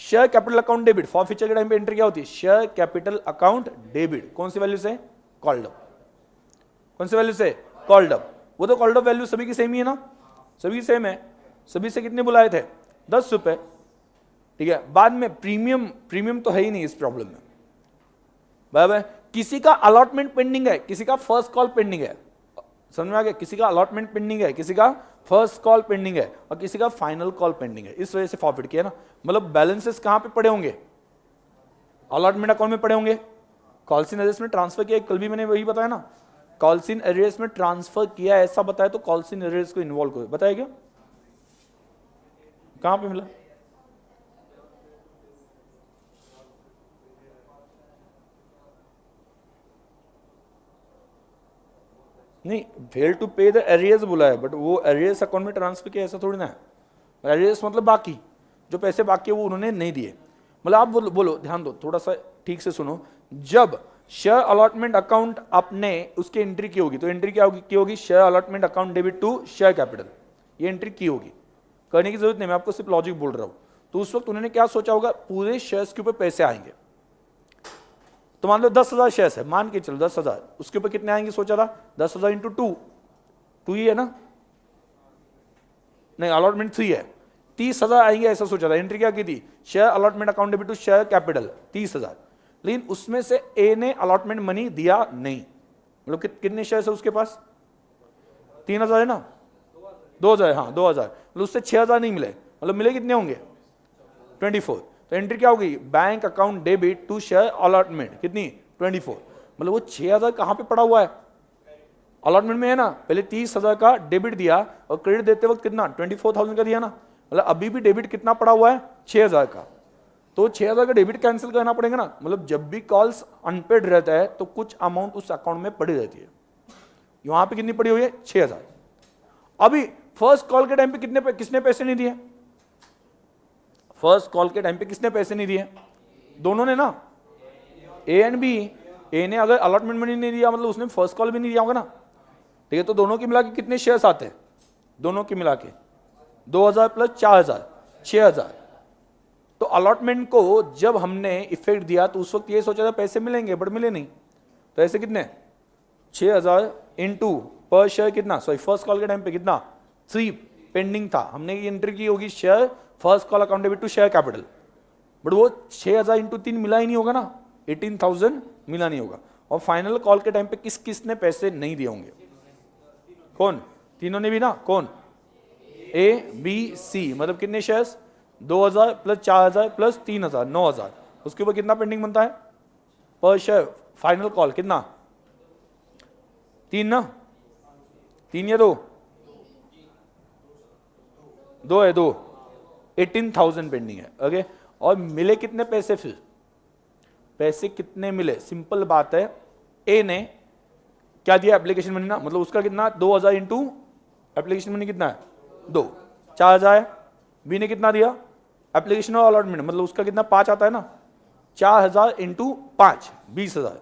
Share capital account debit, forfeiture के टाइम पे एंट्री क्या होती है, शेयर कैपिटल अकाउंट डेबिट, कौन सी वैल्यू से, कॉल्ड अप, कौन सी वैल्यू से, कॉल्ड अप. वो तो कॉल्ड अप वैल्यू सभी की सेम ही है ना, सभी सेम है, सभी से कितने बुलाए थे, 10 रुपए, ठीक है. बाद में प्रीमियम, प्रीमियम तो है ही नहीं इस प्रॉब्लम में, बराबर. किसी का अलॉटमेंट पेंडिंग है, किसी का फर्स्ट कॉल पेंडिंग है, समझ में आ गया, किसी का अलॉटमेंट पेंडिंग है, किसी का फर्स्ट कॉल पेंडिंग है और किसी का फाइनल कॉल पेंडिंग है, इस वजह से फॉरफिट किया ना. मतलब बैलेंसेस कहां पे पड़े होंगे, अलॉटमेंट अकाउंट में पड़े होंगे, कॉल्स इन एरियर्स में ट्रांसफर किया, कल भी मैंने वही बताया ना, कॉल्स इन एरियर्स में ट्रांसफर किया ऐसा बताया, तो कॉल्स इन एरियर्स को इन्वॉल्व करो, बताया क्या, कहां पे मिला, नहीं, फेल टू पे द एरियर्स बोला है, बट वो एरियर्स अकाउंट में ट्रांसफर किया ऐसा थोड़ी ना है. एरियर्स मतलब बाकी जो पैसे बाकी है वो उन्होंने नहीं दिए. मतलब आप बोलो ध्यान दो, थोड़ा सा ठीक से सुनो. जब शेयर अलॉटमेंट अकाउंट आपने उसकी एंट्री की होगी, तो एंट्री क्या होगी, की होगी share allotment account debit to share capital, ये एंट्री की होगी, करने की जरूरत नहीं, मैं आपको सिर्फ लॉजिक बोल रहा हूं. तो उस वक्त उन्होंने क्या सोचा होगा, पूरे शेयर्स के ऊपर पैसे आएंगे. तो मान लो 10,000 शेयर्स है, मान के चलो 10,000, उसके ऊपर कितने आएंगे सोचा था, 10,000 इंटू 2 ही है ना, नहीं अलॉटमेंट 3 है, 30,000 आएंगे ऐसा सोचा था. एंट्री क्या की थी, share allotment account debit to share capital 30,000. लेकिन उसमें से ए ने अलॉटमेंट मनी दिया नहीं, मतलब कितने शेयर्स है उसके पास, 3,000 है ना, 2,000, हाँ 2,000, मतलब उससे 6,000 नहीं मिले, मतलब मिले कितने होंगे, 24. तो एंट्री क्या होगी, bank account debit to share allotment, कितनी, 24. मतलब वो 6,000 कहां पे पड़ा हुआ है, अलॉटमेंट में है ना. पहले 30,000 का डेबिट दिया और क्रेडिट देते वक्त कितना, 24,000 का दिया ना. मतलब अभी भी डेबिट कितना पड़ा हुआ है, 6,000 का. तो 6,000 का डेबिट कैंसिल करना पड़ेगा ना. मतलब जब भी कॉल्स अनपेड रहता है तो कुछ अमाउंट उस अकाउंट में पड़ी रहती है. यहां पे कितनी पड़ी हुई है, 6,000. अभी फर्स्ट कॉल के टाइम पे किसने पैसे नहीं दिए, फर्स्ट कॉल के टाइम पे किसने पैसे नहीं दिए, दोनों ने ना, ए एंड बी. ए ने अगर अलॉटमेंट मनी नहीं दिया, मतलब उसने फर्स्ट कॉल भी नहीं दिया होगा ना, ठीक है. तो दोनों की मिला के कितने शेयर्स आते हैं, दोनों की मिला के 2,000 प्लस 4,000, 6,000. तो अलॉटमेंट को जब हमने इफेक्ट दिया तो उस वक्त ये सोचा था पैसे मिलेंगे, बट मिले नहीं. तो ऐसे कितने, 6,000 इंटू पर शेयर कितना, सॉरी फर्स्ट कॉल के टाइम पे कितना, 3 पेंडिंग था. हमने ये एंट्री की होगी share first call account debit to share capital, but वो 6,000 इंटू 3 मिला ही नहीं होगा ना, 18,000 मिला नहीं होगा. और फाइनल कॉल के टाइम पे किसने पैसे नहीं दिए होंगे, कौन, तीनों ने भी ना, कौन, ए बी सी. मतलब कितने शेयर्स, 2,000 प्लस 4,000 प्लस 3,000, 9,000. उसके ऊपर कितना पेंडिंग बनता है पर शेयर, फाइनल कॉल कितना, 3 ना, 3 या 2 है, 2, 18,000 पेंडिंग है. ओके. और मिले कितने पैसे, फिर पैसे कितने मिले, सिंपल बात है. ए ने क्या दिया, एप्लीकेशन मनी ना, मतलब उसका कितना, 2,000 इंटू एप्लीकेशन मनी कितना है, 2, 4,000 है. बी ने कितना दिया, एप्लीकेशन और अलॉटमेंट, मतलब उसका कितना, 5 आता है ना, 4,000 इंटू 5, 20,000.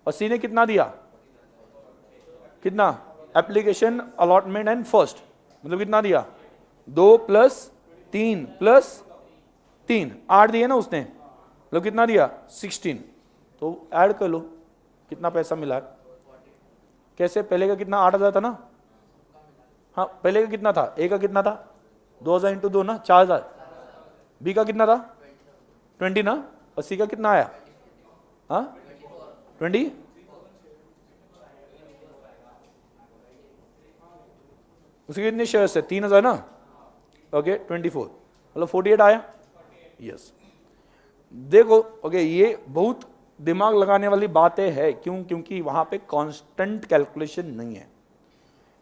और सी ने कितना दिया, कितना, एप्लीकेशन अलॉटमेंट एंड फर्स्ट, मतलब कितना दिया, 2 प्लस 3 प्लस 3, 8 दिए ना उसने. मतलब कितना दिया 16, तो ऐड कर लो कितना पैसा मिला है। कैसे, पहले का कितना 8,000 था ना, हाँ पहले का कितना था, ए का कितना था 2,000 इंटू 2 ना 4,000, बी का कितना था 20 ना, और सी का कितना आया, हाँ 20, उसके कितने शेयर्स है 3,000 ना, ओके 24 मतलब 48 आया, यस। देखो ओके, ये बहुत दिमाग लगाने वाली बातें है, क्यों, क्योंकि वहां पे कांस्टेंट कैलकुलेशन नहीं है,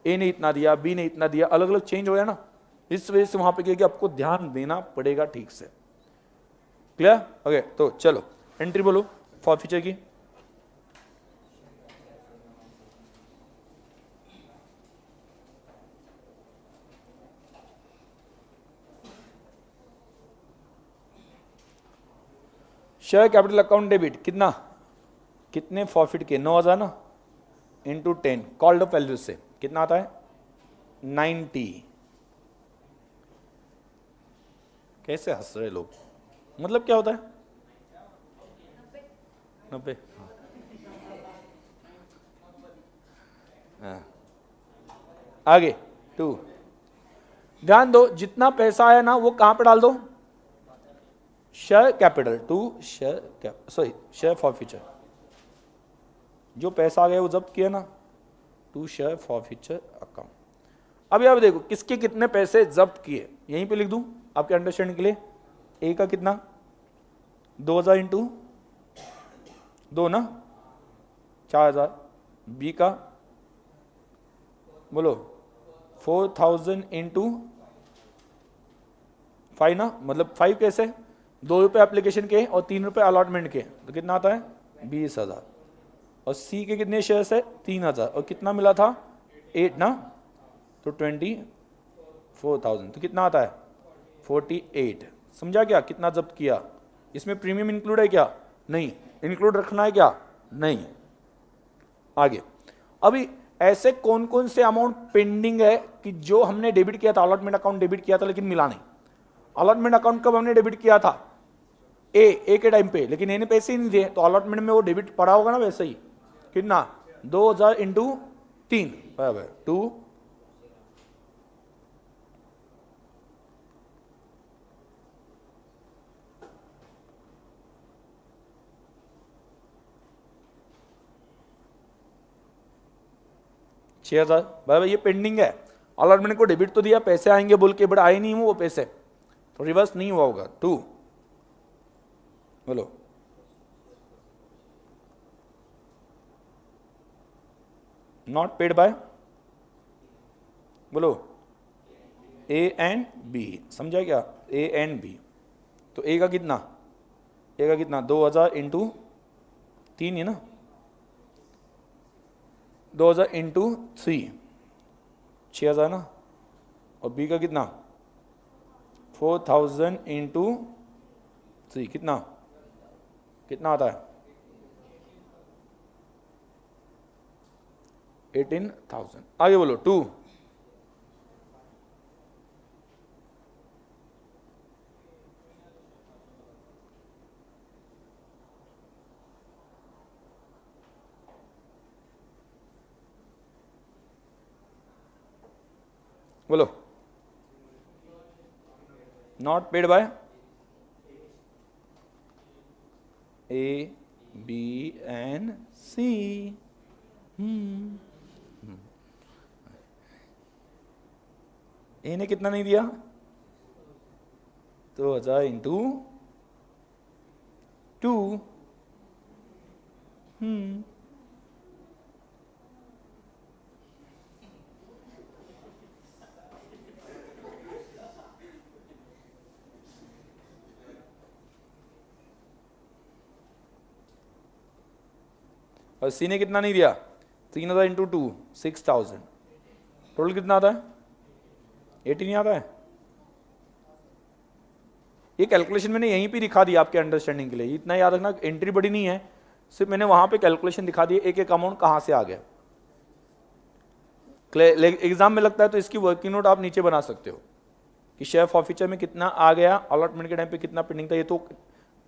ए ने इतना दिया, बी ने इतना दिया, अलग अलग चेंज हो गया ना, इस वजह से वहां पे क्या कि आपको ध्यान देना पड़ेगा ठीक से। क्लियर, ओके तो चलो एंट्री बोलो फॉर फ्यूचर की। शेयर कैपिटल अकाउंट डेबिट कितना, कितने प्रॉफिट के 9,000 ना, इंटू 10 कॉल्ड अप वैल्यू से कितना आता है 90। कैसे हंस रहे लोग, मतलब क्या होता है 90, हाँ। आगे 2, ध्यान दो जितना पैसा आया ना वो कहां पे डाल दो, share capital to share sorry share forfeiture, जो पैसा आ गया वो जब्त किया ना, to share forfeiture account. अभी आप देखो किसके कितने पैसे जब्त किए, यहीं पे लिख दूं आपके अंडरस्टैंडिंग के लिए। ए का कितना 2,000 इंटू 2 ना 4,000, बी का बोलो 4,000 इंटू 5 ना, मतलब 5 कैसे, 2 रुपये एप्लीकेशन के और 3 रुपये अलॉटमेंट के, तो कितना आता है 20,000। और सी के कितने शेयर्स है 3,000, और कितना मिला था 8 ना, तो 24,000, तो कितना आता है 48। समझा क्या कितना जब्त किया, इसमें प्रीमियम इंक्लूड है क्या, नहीं, इंक्लूड रखना है क्या, नहीं। आगे अभी ऐसे कौन कौन से अमाउंट पेंडिंग है कि जो हमने डेबिट किया था, अलॉटमेंट अकाउंट डेबिट किया था लेकिन मिला नहीं। अलॉटमेंट अकाउंट कब हमने डेबिट किया था, ए के टाइम पे, लेकिन ए ने पैसे ही नहीं दिए, तो अलॉटमेंट में वो डेबिट पड़ा होगा ना वैसे ही, कितना 2,000 इंटू 3 बराबर 2, छह हजार बराबर, ये पेंडिंग है। अलॉटमेंट को डेबिट तो दिया, पैसे आएंगे बोल के, बट आए नहीं वो पैसे, तो रिवर्स नहीं हुआ होगा 2, बोलो नॉट पेड बाय, बोलो ए एंड बी, समझा क्या, ए एंड बी। तो ए का कितना, ए का कितना 2,000 इंटू 3 है ना, 2,000 इंटू 3 6,000 ना, और बी का कितना 4,000 इंटू 3 कितना, कितना आता है 18,000। आगे बोलो 2, बोलो not paid by A B and C. A ने कितना नहीं दिया 2,000 इंटू 2, और सी ने कितना नहीं दिया 3,000 इंटू 2 6,000, टोटल कितना आता है 18 आता है। ये कैलकुलेशन मैंने यहीं पे दिखा दिया आपके अंडरस्टैंडिंग के लिए, इतना याद रखना, एंट्री बड़ी नहीं है, सिर्फ मैंने वहां पे कैलकुलेशन दिखा दी, एक एक अमाउंट कहां से आ गया। एग्जाम में लगता है तो इसकी वर्किंग नोट आप नीचे बना सकते हो कि शेयर फॉरफीचर में कितना आ गया, अलॉटमेंट के टाइम पे कितना पेंडिंग था, ये तो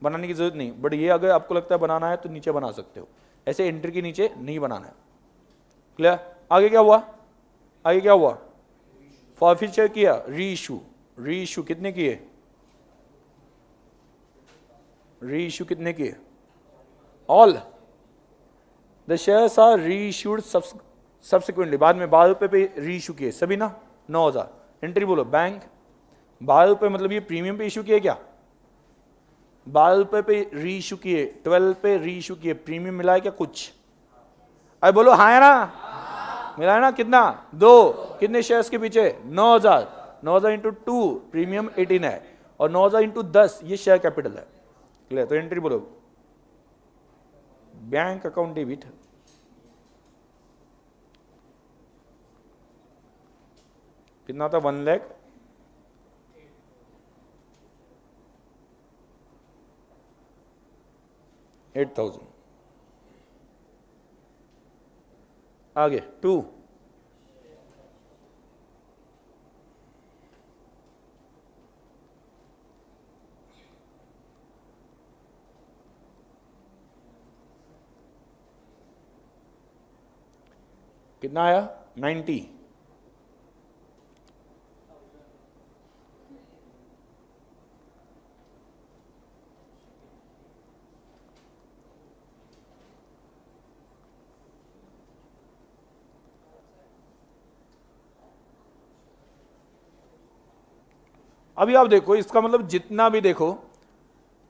बनाने की जरूरत नहीं, बट ये अगर आपको लगता है बनाना है तो नीचे बना सकते हो, ऐसे एंट्री के नीचे नहीं बनाना है। क्लियर? आगे क्या हुआ? आगे क्या हुआ? फॉरफीचर किया, री इशू। री इशू कितने किए? री इशू कितने किए? ऑल द शेयर्स आर री इशूड सब्सिक्वेंटली, बाद में 12 रुपए पे री इशू किए सभी ना, 9,000। एंट्री बोलो बैंक 12 रुपए, मतलब ये प्रीमियम पे इशू किए क्या? 12 रुपए पे री इशू किए, 12 पे री इशू किए, प्रीमियम मिला है क्या कुछ? अरे बोलो हाँ है ना? मिला है ना? कितना? 2। कितने शेयर्स के पीछे? 9,000। 9,000 इंटू 2 प्रीमियम 18 है, और 9,000 इंटू 10 ये शेयर कैपिटल है। क्लियर? तो एंट्री बोलो बैंक अकाउंट डेबिट कितना था? 1,08,000। आगे 2 कितना आया? 90। अभी आप देखो, इसका मतलब जितना भी देखो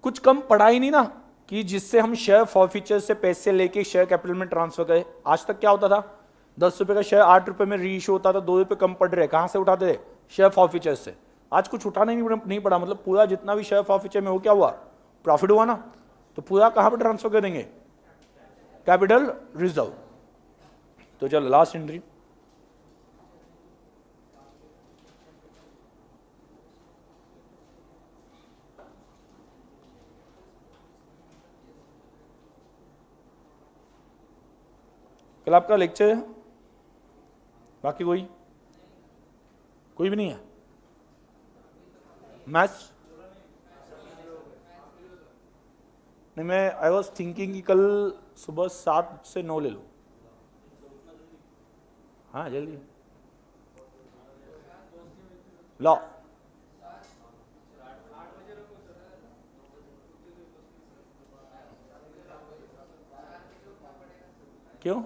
कुछ कम पड़ा ही नहीं ना, कि जिससे हम शेयर फॉरफीचर से पैसे लेके शेयर कैपिटल में ट्रांसफर करें। आज तक क्या होता था? 10 रुपए का शेयर 8 रुपए में री इशू होता था, 2 रुपए कम पड़ रहे, कहां से उठाते थे? शेयर फॉरफीचर से। आज कुछ उठाना नहीं पड़ा, मतलब पूरा जितना भी शेयर फॉरफीचर में हो क्या हुआ? प्रॉफिट हुआ ना, तो पूरा कहां पर ट्रांसफर करेंगे? Capital reserve. तो चलो लास्ट एंट्री, कल आपका लेक्चर है? बाकी कोई भी नहीं है? मैथ्स नहीं, मैं आई वॉज थिंकिंग कि कल सुबह 7 से 9 ले लो। हाँ जल्दी लो। क्यों?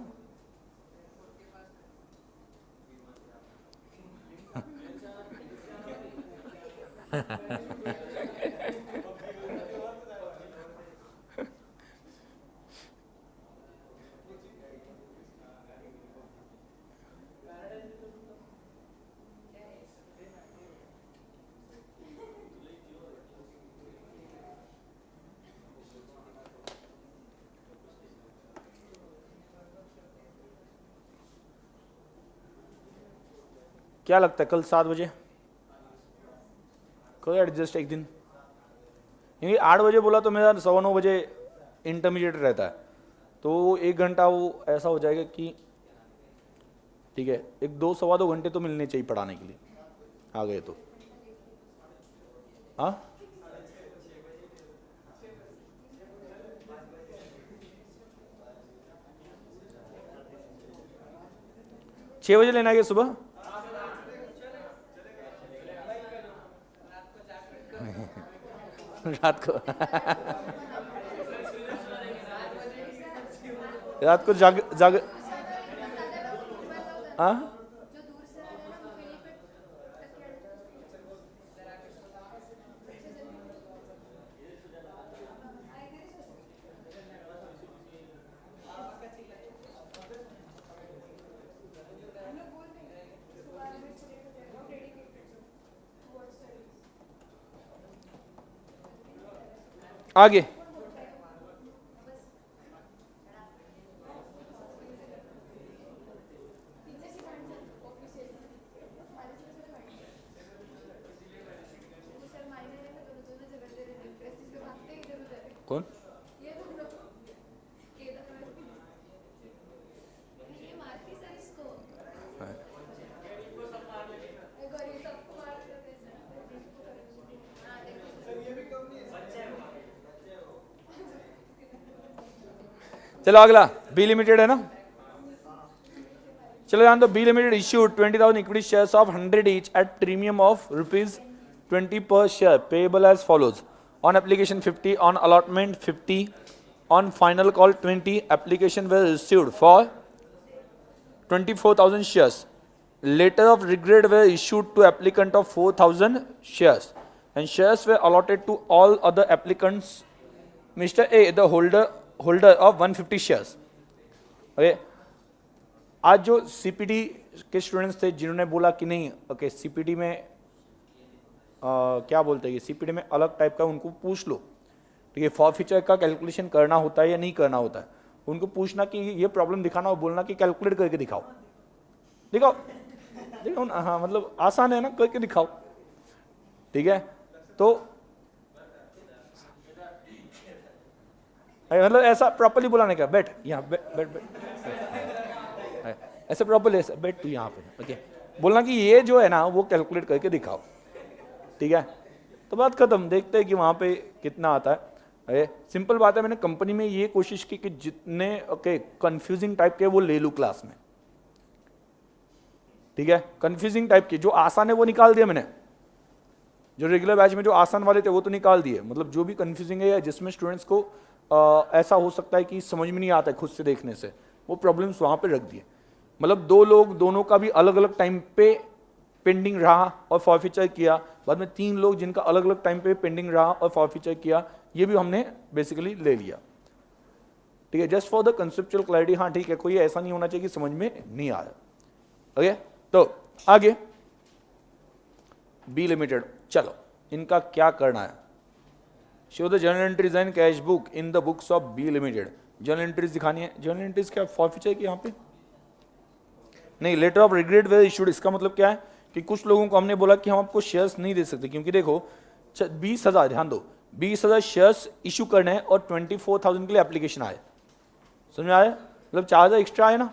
क्या लगता है कल 7 बजे? करो एडजस्ट एक दिन, क्योंकि 8 बजे बोला तो मेरा 9:15 बजे इंटरमीडिएट रहता है, तो 1 घंटा वो ऐसा हो जाएगा कि ठीक है, 1-2 सवा 2 घंटे तो मिलने चाहिए पढ़ाने के लिए, आ गए तो। हाँ 6 बजे लेना है सुबह? रात को रात को जाग हाँ आगे कौन? चलो अगला बी लिमिटेड है ना, चलो जान दो B limited issued 20,000 equity shares of 100 each at premium of ₹20 per share payable as follows: on application 50, on allotment 50, on final call 20. Application were received for 24,000 shares. Letter of regret were issued to applicant of 4,000 shares, and shares were allotted to all other applicants. Mr. A, the holder of 150 shares. Okay. आज जो CPT के students थे जिन्होंने बोला कि नहीं okay CPT में क्या बोलते हैं, सीपीटी में अलग टाइप का, उनको पूछ लो ठीक है, फॉरफीचर का कैलकुलेशन करना होता है या नहीं करना होता है, उनको पूछना कि ये प्रॉब्लम दिखाना और बोलना कि कैलकुलेट करके दिखाओ, दिखाओ दिखाओ ना, हाँ मतलब आसान है ना, करके दिखाओ ठीक है। तो मतलब ऐसा प्रॉपर्ली बुलाने का, बैठ यहाँ बैठ बैठ बैठ ऐसे प्रॉपर्ली ऐसे बैठ तू यहाँ पे ओके, बोलना कि ये जो है ना वो कैलकुलेट करके दिखाओ ठीक है। तो बात खत्म, देखते हैं कि वहाँ पे कितना आता है। अरे सिंपल बात है, मैंने कंपनी में ये कोशिश की कि जितने ओके कंफ्यूजिंग टाइप के वो ले लूँ क्लास में ठीक है, कंफ्यूजिंग टाइप के, जो आसान है वो निकाल दिया मैंने, जो रेगुलर बैच में जो आसान वाले थे वो तो निकाल दिए, मतलब जो भी कंफ्यूजिंग है या जिसमें स्टूडेंट्स को ऐसा हो सकता है कि समझ में नहीं आता है खुद से देखने से, वो प्रॉब्लम्स वहाँ पे रख दिए। मतलब दो लोग दोनों का भी अलग अलग टाइम पे पेंडिंग रहा और फॉरफीचर किया, बाद में 3 लोग जिनका अलग अलग टाइम पे पेंडिंग रहा और फॉरफीचर किया, ये भी हमने बेसिकली ले लिया ठीक है, just for the conceptual clarity. हाँ ठीक है, कोई ऐसा नहीं होना चाहिए कि समझ में नहीं आया ओके। तो आगे बी लिमिटेड, चलो इनका क्या करना है, show the journal entries and cash book in the books of B limited. Journal entries दिखानी है, जर्नल एंट्रीज क्या फॉरफीचर की यहाँ पे नहीं, letter of regret were issued, इसका मतलब क्या है कि कुछ लोगों को हमने बोला कि हम आपको शेयर्स नहीं दे सकते, क्योंकि देखो 20,000, ध्यान दो 20,000 शेयर्स इशू करने हैं और 24,000 के लिए एप्लीकेशन आए, समझ में आया, मतलब 4,000 एक्स्ट्रा आए ना,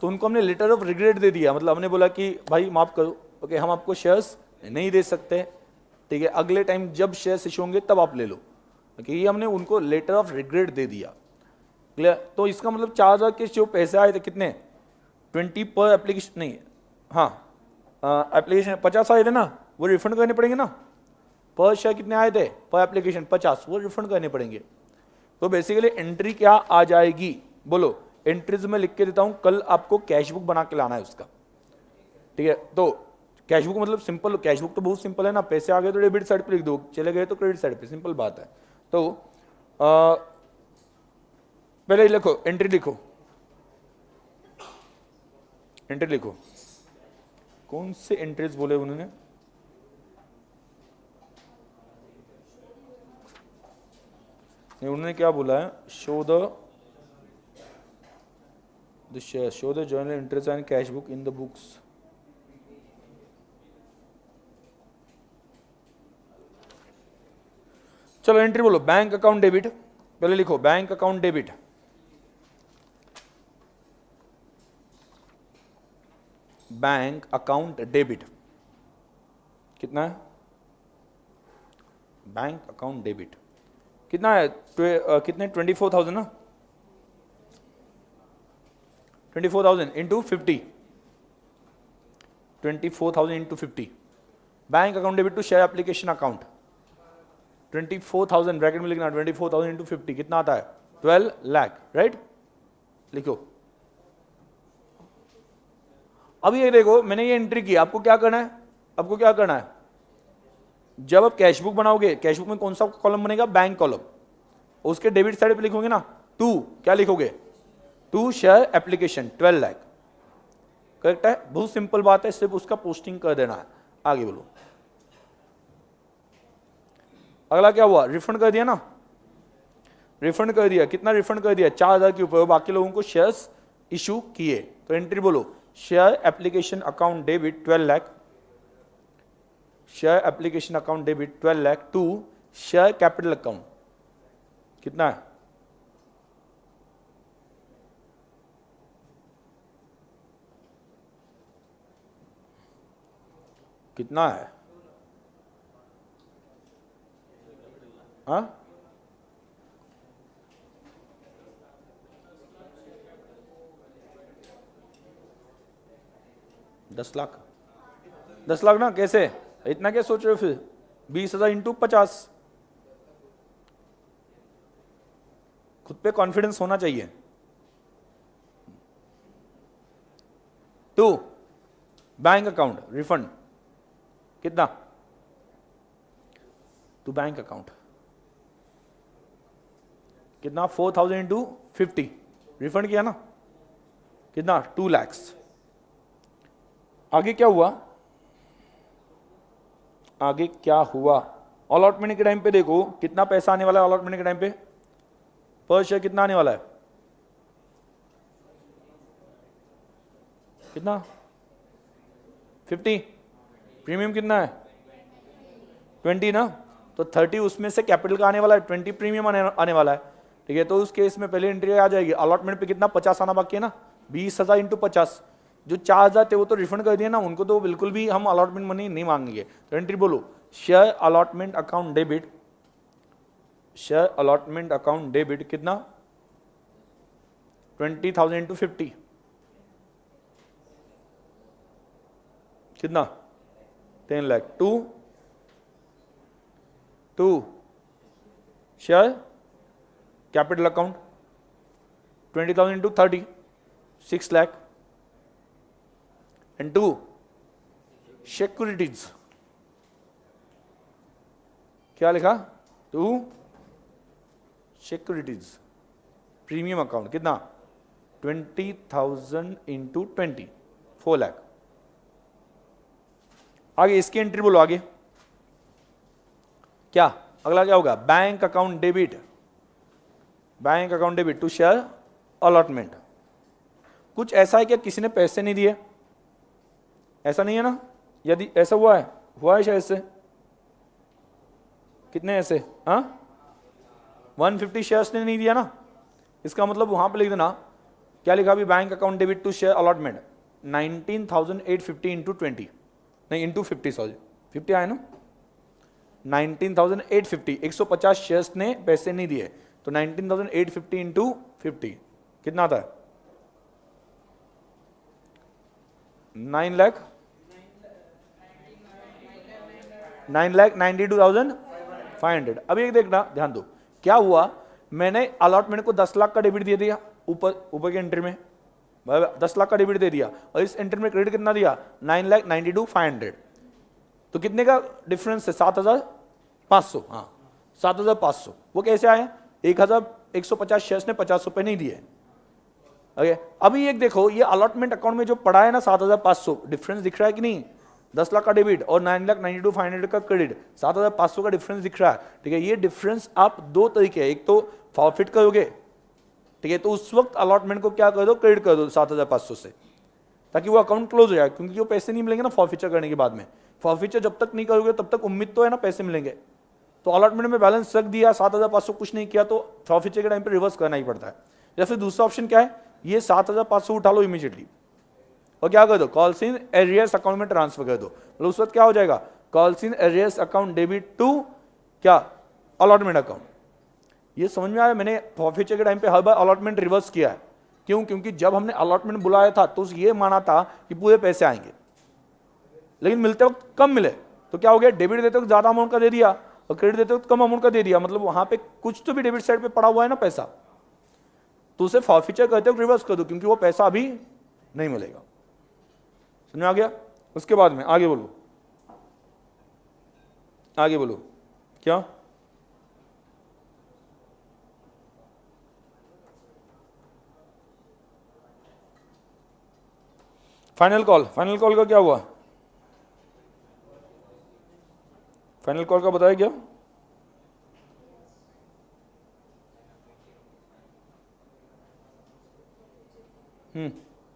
तो उनको हमने लेटर ऑफ रिग्रेट दे दिया, मतलब हमने बोला कि भाई माफ करो ओके, हम आपको शेयर्स नहीं दे सकते ठीक है, अगले टाइम जब शेयर्स इशू होंगे तब आप ले लो ओके, ये हमने उनको लेटर ऑफ रिग्रेट दे दिया क्लियर। तो इसका मतलब 4,000 के जो पैसे आए थे कितने 20 पर एप्लीकेशन नहीं, हाँ एप्लीकेशन 50 आए थे ना, वो रिफंड करने पड़ेंगे ना, पर शेयर कितने आए थे पर एप्लीकेशन 50, वो रिफंड करने पड़ेंगे। तो बेसिकली एंट्री क्या आ जाएगी, बोलो एंट्रीज में लिख के देता हूं, कल आपको कैश बुक बना के लाना है उसका ठीक है। तो कैश बुक मतलब सिंपल, कैश बुक तो बहुत सिंपल है ना, पैसे आ गए तो डेबिट साइड पे लिख दो, चले गए तो क्रेडिट साइड पे, सिंपल बात है। तो पहले लिखो एंट्री, लिखो एंट्री, लिखो कौन से एंट्रीज बोले उन्होंने, उन्होंने क्या बोला है, show the share, show the journal entries and cash book in the books. चलो एंट्री बोलो, बैंक अकाउंट डेबिट, पहले लिखो bank account debit, bank account debit कितना है, बैंक अकाउंट डेबिट कितना है, कितने 24,000 ना, 24,000 into 50, 24,000 into 50, bank account debit to share application account 24,000 bracket में लिखना, 24,000 इंटू 50 कितना आता है 12 लाख राइट, लिखो। अब ये देखो मैंने ये एंट्री की, आपको क्या करना है, आपको क्या करना है, जब आप कैश बुक बनाओगे, कैश बुक में कौन सा कॉलम बनेगा, बैंक कॉलम, उसके डेबिट साइड पे लिखोगे ना 2, क्या लिखोगे 2 शेयर एप्लीकेशन 12 लाख, करेक्ट है, बहुत सिंपल बात है, सिर्फ उसका पोस्टिंग कर देना है। आगे बोलो, अगला क्या हुआ, रिफंड कर दिया ना, रिफंड कर दिया, कितना रिफंड कर दिया 4,000 के ऊपर, बाकी लोगों को शेयर्स इशू किए। तो एंट्री बोलो, share application account debit 12 lakh, share application account debit 12 lakh to share capital account कितना है, कितना है, हाँ 10 लाख, 10 लाख ना, कैसे इतना क्या सोच रहे हो फिर? 20,000 इंटू 50। खुद पे कॉन्फिडेंस होना चाहिए। 2 बैंक अकाउंट रिफंड कितना? टू बैंक अकाउंट कितना? 4,000 इंटू 50 रिफंड किया ना, कितना? 2 lakhs। आगे क्या हुआ? आगे क्या हुआ? अलॉटमेंट के टाइम पे देखो कितना पैसा आने वाला है। अलॉटमेंट के टाइम पे पर शेयर कितना आने वाला है? कितना? 50। प्रीमियम कितना है? 20 ना, तो 30 उसमें से कैपिटल का आने वाला है, 20 प्रीमियम आने वाला है। ठीक है, तो उस केस में पहले एंट्री आ जाएगी। अलॉटमेंट पे कितना? 50 आना बाकी है ना। 20,000 इंटू 50, जो 4,000 थे वो तो रिफंड कर दिए ना, उनको तो बिल्कुल भी हम अलॉटमेंट मनी नहीं मांगेंगे। तो एंट्री बोलो, share allotment account debit, share allotment account debit कितना? 20,000 इंटू 50 कितना? 10 lakh. To share capital account 20,000 into 30 6 lakh. And 2 securities, क्या लिखा? 2 सिक्योरिटीज प्रीमियम अकाउंट कितना? 20,000 इंटू 20 4 लाख। आगे इसकी एंट्री बोलो। आगे क्या? अगला क्या होगा? Bank account debit, bank account debit to share allotment. कुछ ऐसा है कि किसी ने पैसे नहीं दिए? ऐसा नहीं है ना? यदि ऐसा हुआ है शायद से। कितने ऐसे? हाँ, 150 शेयर्स ने नहीं दिया ना। इसका मतलब वहां पे लिख देना, क्या लिखा अभी? Bank account debit to share allotment 19,850 into 20, नहीं इंटू 50, सॉरी 50 आया ना। 19,850, 150 शेयर्स ने पैसे नहीं दिए, तो 19,850 इंटू 50 कितना आता है? 9,92,500। अब ये देखना, ध्यान दो क्या हुआ। मैंने अलॉटमेंट को 10 लाख का डेबिट दे दिया ऊपर के एंट्री में, 10 लाख का डेबिट दे दिया, और इस एंट्री में क्रेडिट कितना दिया? 9,92,500। तो कितने का डिफरेंस है? 7,500। हाँ 7,500। वो कैसे आए? 1,150 शेयर्स ने 50 रुपए नहीं दिए। ओके, अभी एक देखो, ये अलॉटमेंट अकाउंट में जो पड़ा है ना 7,500, डिफरेंस दिख रहा है कि नहीं? 10 लाख का डेबिट और 9,92,500 का क्रेडिट, 7,500 का डिफरेंस दिख रहा है। ठीक है, ये डिफरेंस आप दो तरीके है, एक तो फॉरफिट करोगे, ठीक है, तो उस वक्त अलॉटमेंट को क्या कर दो? क्रेडिट कर दो 7,500 से, ताकि वो अकाउंट क्लोज हो जाए, क्योंकि वो पैसे नहीं मिलेंगे ना फॉरफिचर करने के बाद में। फॉरफिचर जब तक नहीं करोगे तब तक उम्मीद तो है ना पैसे मिलेंगे। तो अलॉटमेंट में बैलेंस रख दिया, 7,500 कुछ नहीं किया, तो फॉरफिचर के टाइम पे रिवर्स करना ही पड़ता है। या फिर दूसरा ऑप्शन क्या है? ये 7,500 उठा लो इमीडिएटली और क्या कर दो? कॉल्स इन एरियर्स अकाउंट में ट्रांसफर कर दो। मतलब उस वक्त क्या हो जाएगा? Calls in arrears account debit to क्या? Allotment account. ये समझ में आया? मैंने फॉरफिचर के टाइम पे हर बार अलॉटमेंट रिवर्स किया है। क्यों? क्योंकि जब हमने अलॉटमेंट बुलाया था तो ये माना था कि पूरे पैसे आएंगे, लेकिन मिलते वक्त कम मिले, तो क्या हो गया? डेबिट देते वक्त ज्यादा अमाउंट का दे दिया और क्रेडिट देते वक्त कम अमाउंट का दे दिया। मतलब वहां पे कुछ तो भी डेबिट साइड पे पड़ा हुआ है ना पैसा, तो उसे फॉरफिचर करते वक्त रिवर्स कर दो, क्योंकि वो पैसा अभी नहीं मिलेगा। समझ में आ गया? उसके बाद में आगे बोलो, आगे बोलो क्या? फाइनल कॉल, फाइनल कॉल का क्या हुआ? फाइनल कॉल का बताया क्या?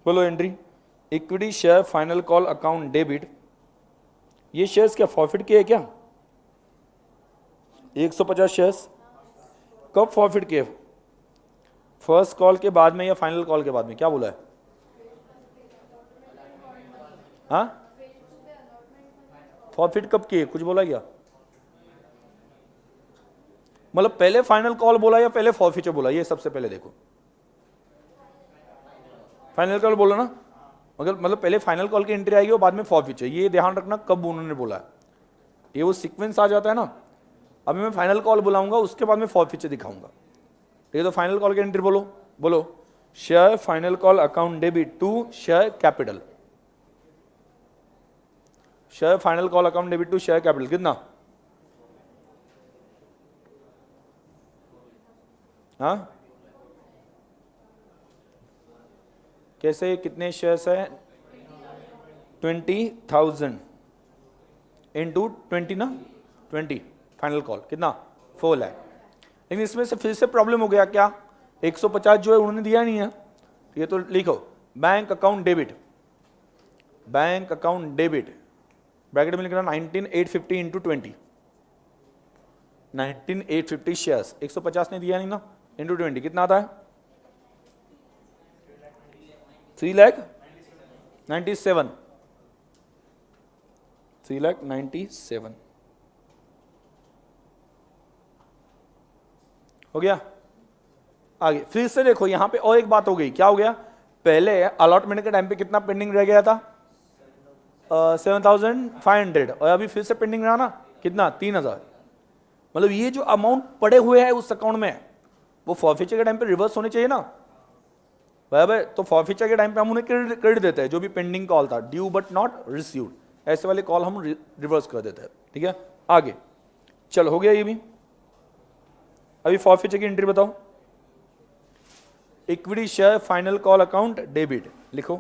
बोलो entry. Equity share final call account debit, ये शेयर्स क्या फॉरफिट किए क्या? 150 शेयर्स कब फॉरफिट किए? फर्स्ट कॉल के बाद में या फाइनल कॉल के बाद में? क्या बोला है? हाँ, फॉरफिट कब किए? कुछ बोला क्या? मतलब पहले फाइनल कॉल बोला या पहले फॉरफिचर बोला? ये सबसे पहले देखो, फाइनल कॉल बोलो ना। मतलब पहले फाइनल कॉल की एंट्री आएगी और बाद में फॉरफीचर, ये ध्यान रखना कब उन्होंने बोला है, ये वो सीक्वेंस आ जाता है ना। अभी मैं फाइनल कॉल बुलाऊंगा, उसके बाद में फॉरफीचर दिखाऊंगा, ठीक है। तो फाइनल कॉल की एंट्री बोलो share final call account debit to share capital, share final call account debit to share capital कितना, हाँ कैसे, कितने शेयर्स है, 20,000 इंटू 20 ना, 20 फाइनल कॉल कितना 4 लाख। लेकिन इसमें से फिर से प्रॉब्लम हो गया क्या, 150 जो है उन्होंने दिया नहीं है, ये तो लिखो bank account debit, bank account debit bracket में लिखना 19,850 इंटू 20, 19,850 शेयर्स, 150 ने दिया नहीं ना, इंटू 20 कितना आता है, 3,97,000, 3,97,000 हो गया। आगे फिर से देखो यहां पे और एक बात हो गई, क्या हो गया, पहले अलॉटमेंट के टाइम पे कितना पेंडिंग रह गया था, 7,500, और अभी फिर से पेंडिंग रहा ना कितना, 3,000। मतलब ये जो अमाउंट पड़े हुए हैं उस अकाउंट में, वो फॉरफीचर के टाइम पे रिवर्स होने चाहिए ना, बराबर। तो फॉरफीचर के टाइम पे हम उन्हें क्रेडिट देते हैं, जो भी पेंडिंग कॉल था, ड्यू बट नॉट रिसीव्ड, ऐसे वाले कॉल हम रिवर्स कर देते हैं, ठीक है। आगे चलो हो गया ये भी। अभी फॉरफीचर की एंट्री बताओ, equity share final call account debit लिखो,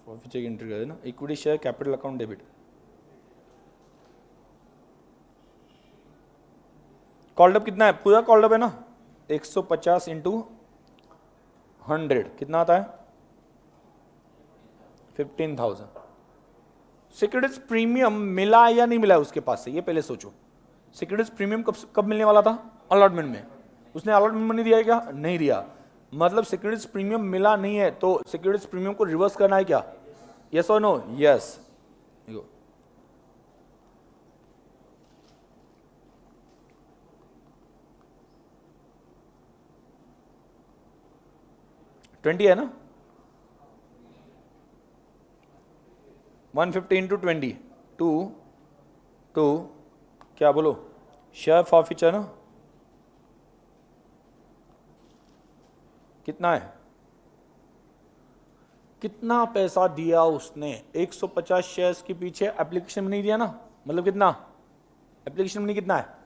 फॉरफीचर की एंट्री कर देना, equity share capital account debit, called up कितना है, पूरा कॉल्ड अप है ना, 150 इंटू 100 कितना आता है, 15,000। सिक्योरिटीज प्रीमियम मिला या नहीं मिला उसके पास से, ये पहले सोचो। सिक्योरिटीज प्रीमियम कब मिलने वाला था, अलॉटमेंट में, उसने अलॉटमेंट मनी दिया है क्या, नहीं दिया, मतलब सिक्योरिटीज प्रीमियम मिला नहीं है, तो सिक्योरिटीज प्रीमियम को रिवर्स करना है क्या, यस और नो, यस। 20 है ना, 150 इंटू 20 टू क्या बोलो, शेयर फॉरफीचर ना, कितना है, कितना पैसा दिया उसने, 150 शेयर्स के पीछे एप्लीकेशन में नहीं दिया ना, मतलब कितना, एप्लीकेशन में कितना है,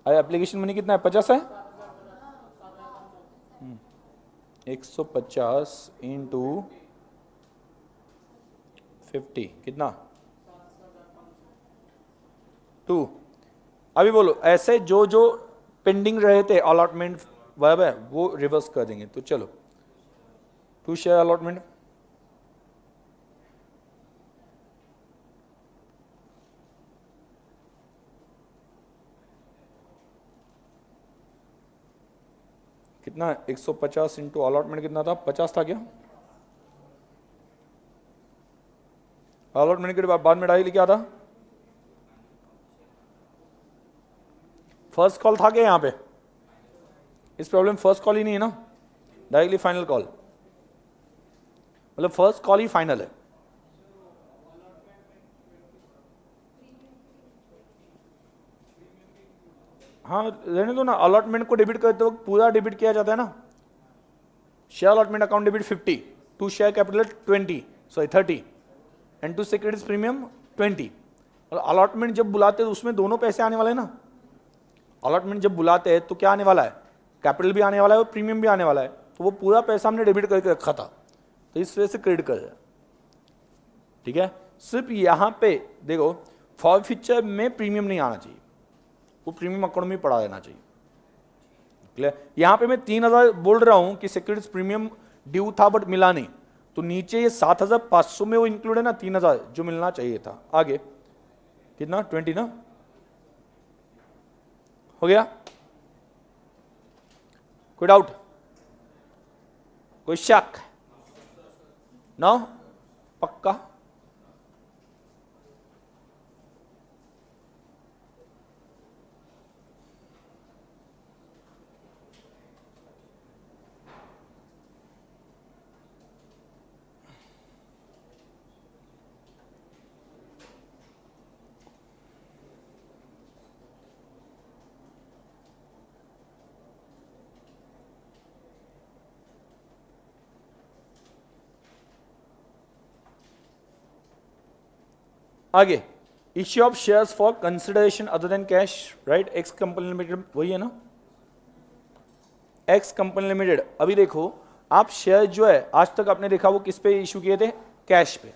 अरे एप्लीकेशन मनी कितना है, 50 है, 150 इंटू 50 कितना, 2। अभी बोलो ऐसे जो जो पेंडिंग रहे थे अलॉटमेंट बराबर, वो रिवर्स कर देंगे। तो चलो 2 शेयर अलॉटमेंट, कितना, 150 इंटू अलॉटमेंट कितना था, 50 था क्या, अलॉटमेंट के बाद में डायरेक्टली क्या था, फर्स्ट कॉल था क्या यहाँ पे, इस प्रॉब्लम फर्स्ट कॉल ही नहीं है ना, डायरेक्टली फाइनल कॉल, मतलब फर्स्ट कॉल ही फाइनल है। हाँ रहने दो ना, अलॉटमेंट को डेबिट करते वक्त पूरा डेबिट किया जाता है ना, share allotment account debit 50 to share capital 30 and to securities premium 20। Allotment जब बुलाते हैं तो उसमें दोनों पैसे आने वाले हैं ना, अलॉटमेंट जब बुलाते हैं तो क्या आने वाला है, कैपिटल भी आने वाला है और प्रीमियम भी आने वाला है, तो वो पूरा पैसा हमने डेबिट करके रखा था, तो इस वजह से क्रेडिट कर दिया, ठीक है। सिर्फ यहाँ पे देखो फॉरफीचर में प्रीमियम नहीं आना चाहिए, वो प्रीमियम अकाउंट में पड़ा रहना चाहिए, क्लियर। यहाँ पे मैं 3,000 बोल रहा हूँ कि सिक्योरिटीज प्रीमियम ड्यू था बट मिला नहीं, तो नीचे ये 7,500 में वो इंक्लूड है ना, 3,000 जो मिलना चाहिए था। आगे कितना 20 ना, हो गया? कोई डाउट, कोई शक? नो? पक्का? आगे, issue of shares for consideration other than cash, right? X company limited वही है ना, एक्स कंपनी लिमिटेड। अभी देखो, आप शेयर जो है आज तक आपने देखा वो किस पे इशू किए थे? कैश पे।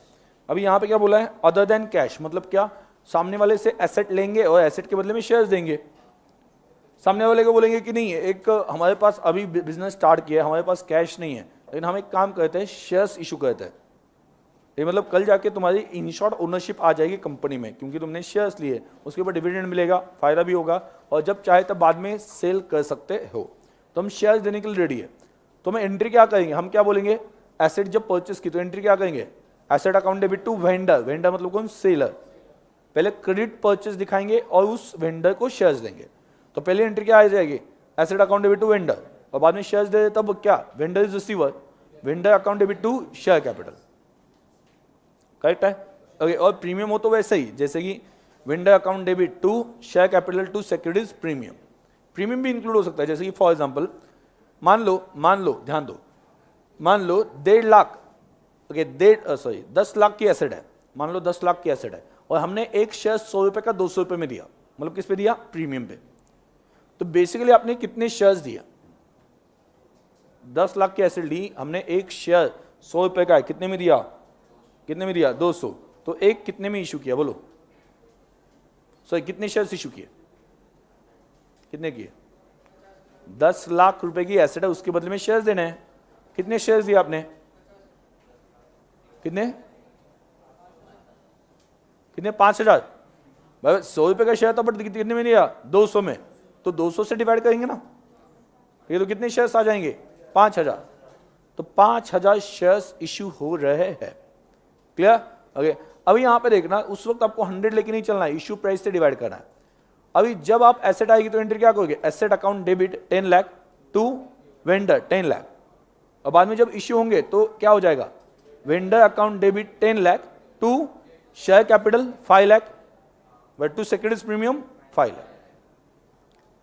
अभी यहां पे क्या बोला है? अदर देन कैश, मतलब क्या? सामने वाले से एसेट लेंगे और एसेट के बदले में शेयर्स देंगे। सामने वाले को बोलेंगे कि नहीं, एक हमारे पास अभी बिजनेस स्टार्ट किया है, हमारे पास कैश नहीं है, लेकिन हम एक काम करते हैं, शेयर्स इशू करते हैं। ये मतलब कल जाके तुम्हारी इन शॉर्ट ओनरशिप आ जाएगी कंपनी में, क्योंकि तुमने शेयर्स लिए, उसके ऊपर डिविडेंड मिलेगा, फायदा भी होगा, और जब चाहे तब बाद में सेल कर सकते हो। तो हम शेयर्स देने के लिए रेडी है। तो हम एंट्री क्या करेंगे? हम क्या बोलेंगे? एसेट जब परचेस की तो एंट्री क्या करेंगे? Asset account debit to vendor. Vendor मतलब कौन? सेलर। पहले क्रेडिट परचेस दिखाएंगे और उस वेंडर को शेयर्स देंगे। तो पहले एंट्री क्या आ जाएगी? Asset account debit to vendor, और बाद में शेयर्स दे, तब क्या? Vendor is receiver, vendor account debit to share capital. Correct है? ओके। और प्रीमियम हो तो वैसे ही, जैसे कि vendor account debit to share capital to securities premium. Premium भी इंक्लूड हो सकता है, जैसे कि फॉर एग्जांपल मान लो ध्यान दो, मान लो 1.5 लाख, ओके 10 लाख की एसेट है, मान लो 10 लाख की एसेट है, और हमने एक शेयर 100 रुपए का 200 रुपए में दिया, मतलब किस पे दिया? प्रीमियम पे। तो बेसिकली आपने कितने शेयर्स दिया? 10 लाख की एसेट ली हमने, एक शेयर 100 रुपए का है, कितने में दिया? कितने में दिया? 200। तो एक कितने में इशू किया? बोलो, सॉरी कितने शेयर्स इशू किए? कितने किए? 10 लाख रुपए की एसेट है, उसके बदले में शेयर्स देने हैं। कितने शेयर्स दिए आपने? कितने? 5,000। भाई 100 रुपए का शेयर था, बट कितने में दिया? 200 में। तो 200 से डिवाइड करेंगे ना, ये तो कितने शेयर्स आ जाएंगे? 5,000। तो 5,000 शेयर्स इशू हो रहे हैं। क्लियर? ओके। अभी यहां पे देखना, उस वक्त आपको 100 लेके नहीं चलना है, इशू प्राइस से डिवाइड करना है। अभी जब आप एसेट आएगी तो एंट्री क्या करोगे? Asset account debit 10 lakh to vendor 10 lakh, और बाद में जब इश्यू होंगे तो क्या हो जाएगा? Vendor account debit 10 lakh to share capital 5 lakh, but to securities premium 5 lakh.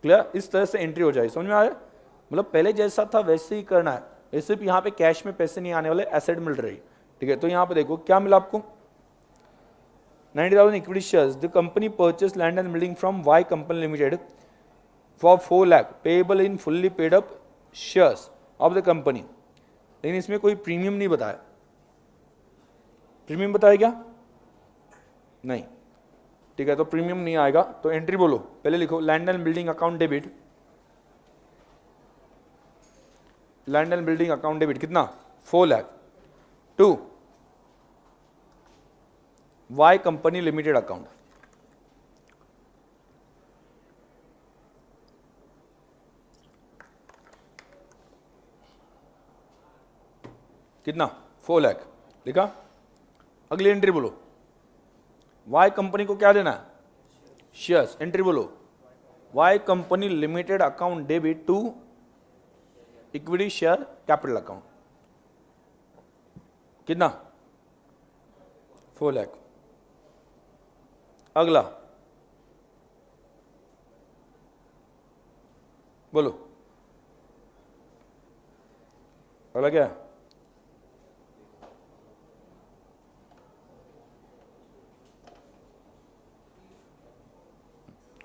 Clear? इस तरह से एंट्री हो जाएगी। समझ में आ रहा है? मतलब पहले जैसा था वैसे ही करना है, सिर्फ यहाँ पे कैश में पैसे नहीं आने वाले, एसेट मिल रही। ठीक है? तो यहाँ पे देखो क्या मिला आपको? 90,000 equity shares, the company purchase land and building from Y company limited for 4 lakh payable in fully paid up shares of the company. लेकिन इसमें कोई प्रीमियम नहीं बताया। प्रीमियम बताया क्या? नहीं। ठीक है, तो प्रीमियम नहीं आएगा। तो एंट्री बोलो, पहले लिखो land and building account debit, land and building account debit कितना? 4 lakh to Y company limited account. कितना? 4 लाख लिखा। अगली एंट्री बोलो, वाई कंपनी को क्या देना है? शेयर्स। एंट्री बोलो, Y company limited account debit to equity share capital account. कितना? 4 लाख। अगला बोलो, अगला क्या है?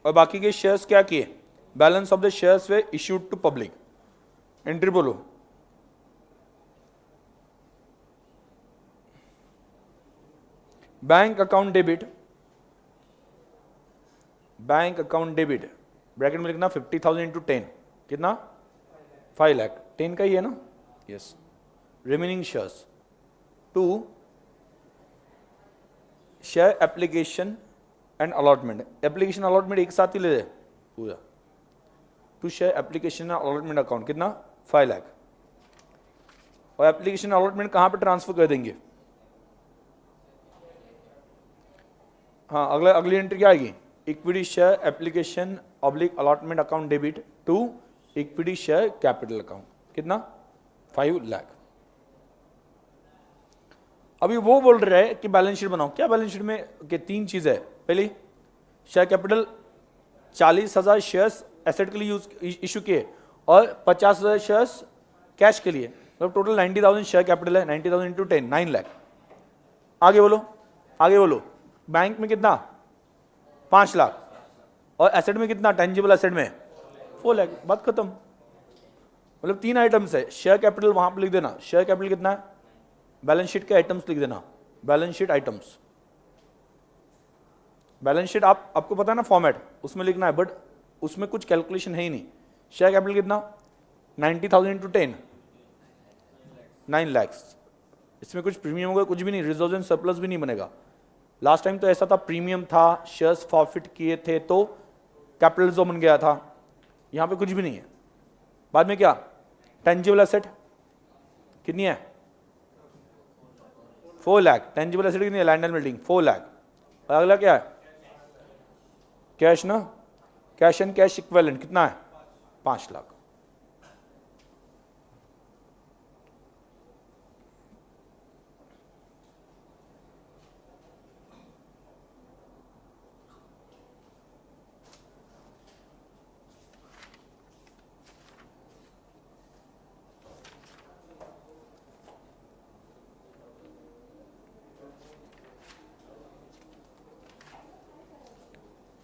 और बाकी के शेयर्स क्या किए? Balance of the shares were issued to public. Entry बोलो, bank account debit, bank account debit bracket में लिखना 50,000 इंटू 10, कितना? 5 लाख। 10 का ही है ना? Yes. Remaining shares to share application and allotment. Application allotment एक साथ ही ले पूरा, to share application allotment account कितना 5 लाख, और एप्लीकेशन अलॉटमेंट कहां पे ट्रांसफर कर देंगे? हाँ, अगली एंट्री क्या आएगी? Equity share application oblique allotment account debit to equity share capital account कितना 5 लाख। अभी वो बोल रहे हैं कि बैलेंस शीट बनाओ। क्या बैलेंस शीट में के 3 चीजें है। पहली, शेयर कैपिटल 40,000 शेयर्स एसेट के लिए इशू किए और 50,000 शेयर्स कैश के लिए, मतलब टोटल 90,000 शेयर कैपिटल है। 90,000 इंटू 10 9 लाख। आगे बोलो, आगे बोलो। बैंक में कितना 5 लाख, और एसेट में कितना, टेंजिबल एसेट में 4 लाख। बात खत्म। मतलब 3 आइटम्स है। शेयर कैपिटल वहां पर लिख देना, शेयर कैपिटल कितना है, बैलेंस शीट के आइटम्स लिख देना, balance sheet items. Balance sheet आपको पता है ना फॉर्मेट, उसमें लिखना है, बट उसमें कुछ कैलकुलेशन है ही नहीं। शेयर कैपिटल कितना 90,000 इंटू 10 9 लैक्स। इसमें कुछ प्रीमियम होगा, कुछ भी नहीं, रिजर्व एंड सरप्लस भी नहीं बनेगा। लास्ट टाइम तो ऐसा था, प्रीमियम था, शेयर्स फॉरफिट किए थे तो कैपिटल जो बन गया था। यहां पे कुछ भी नहीं है। बाद में क्या, टेंजिबल एसेट कितनी है 4 लाख। टेंजिबल एसेट कितनी है, लैंड एंड बिल्डिंग 4 लाख। और अगला क्या है, कैश ना, कैश एंड कैश इक्विवेलेंट कितना है 5 लाख।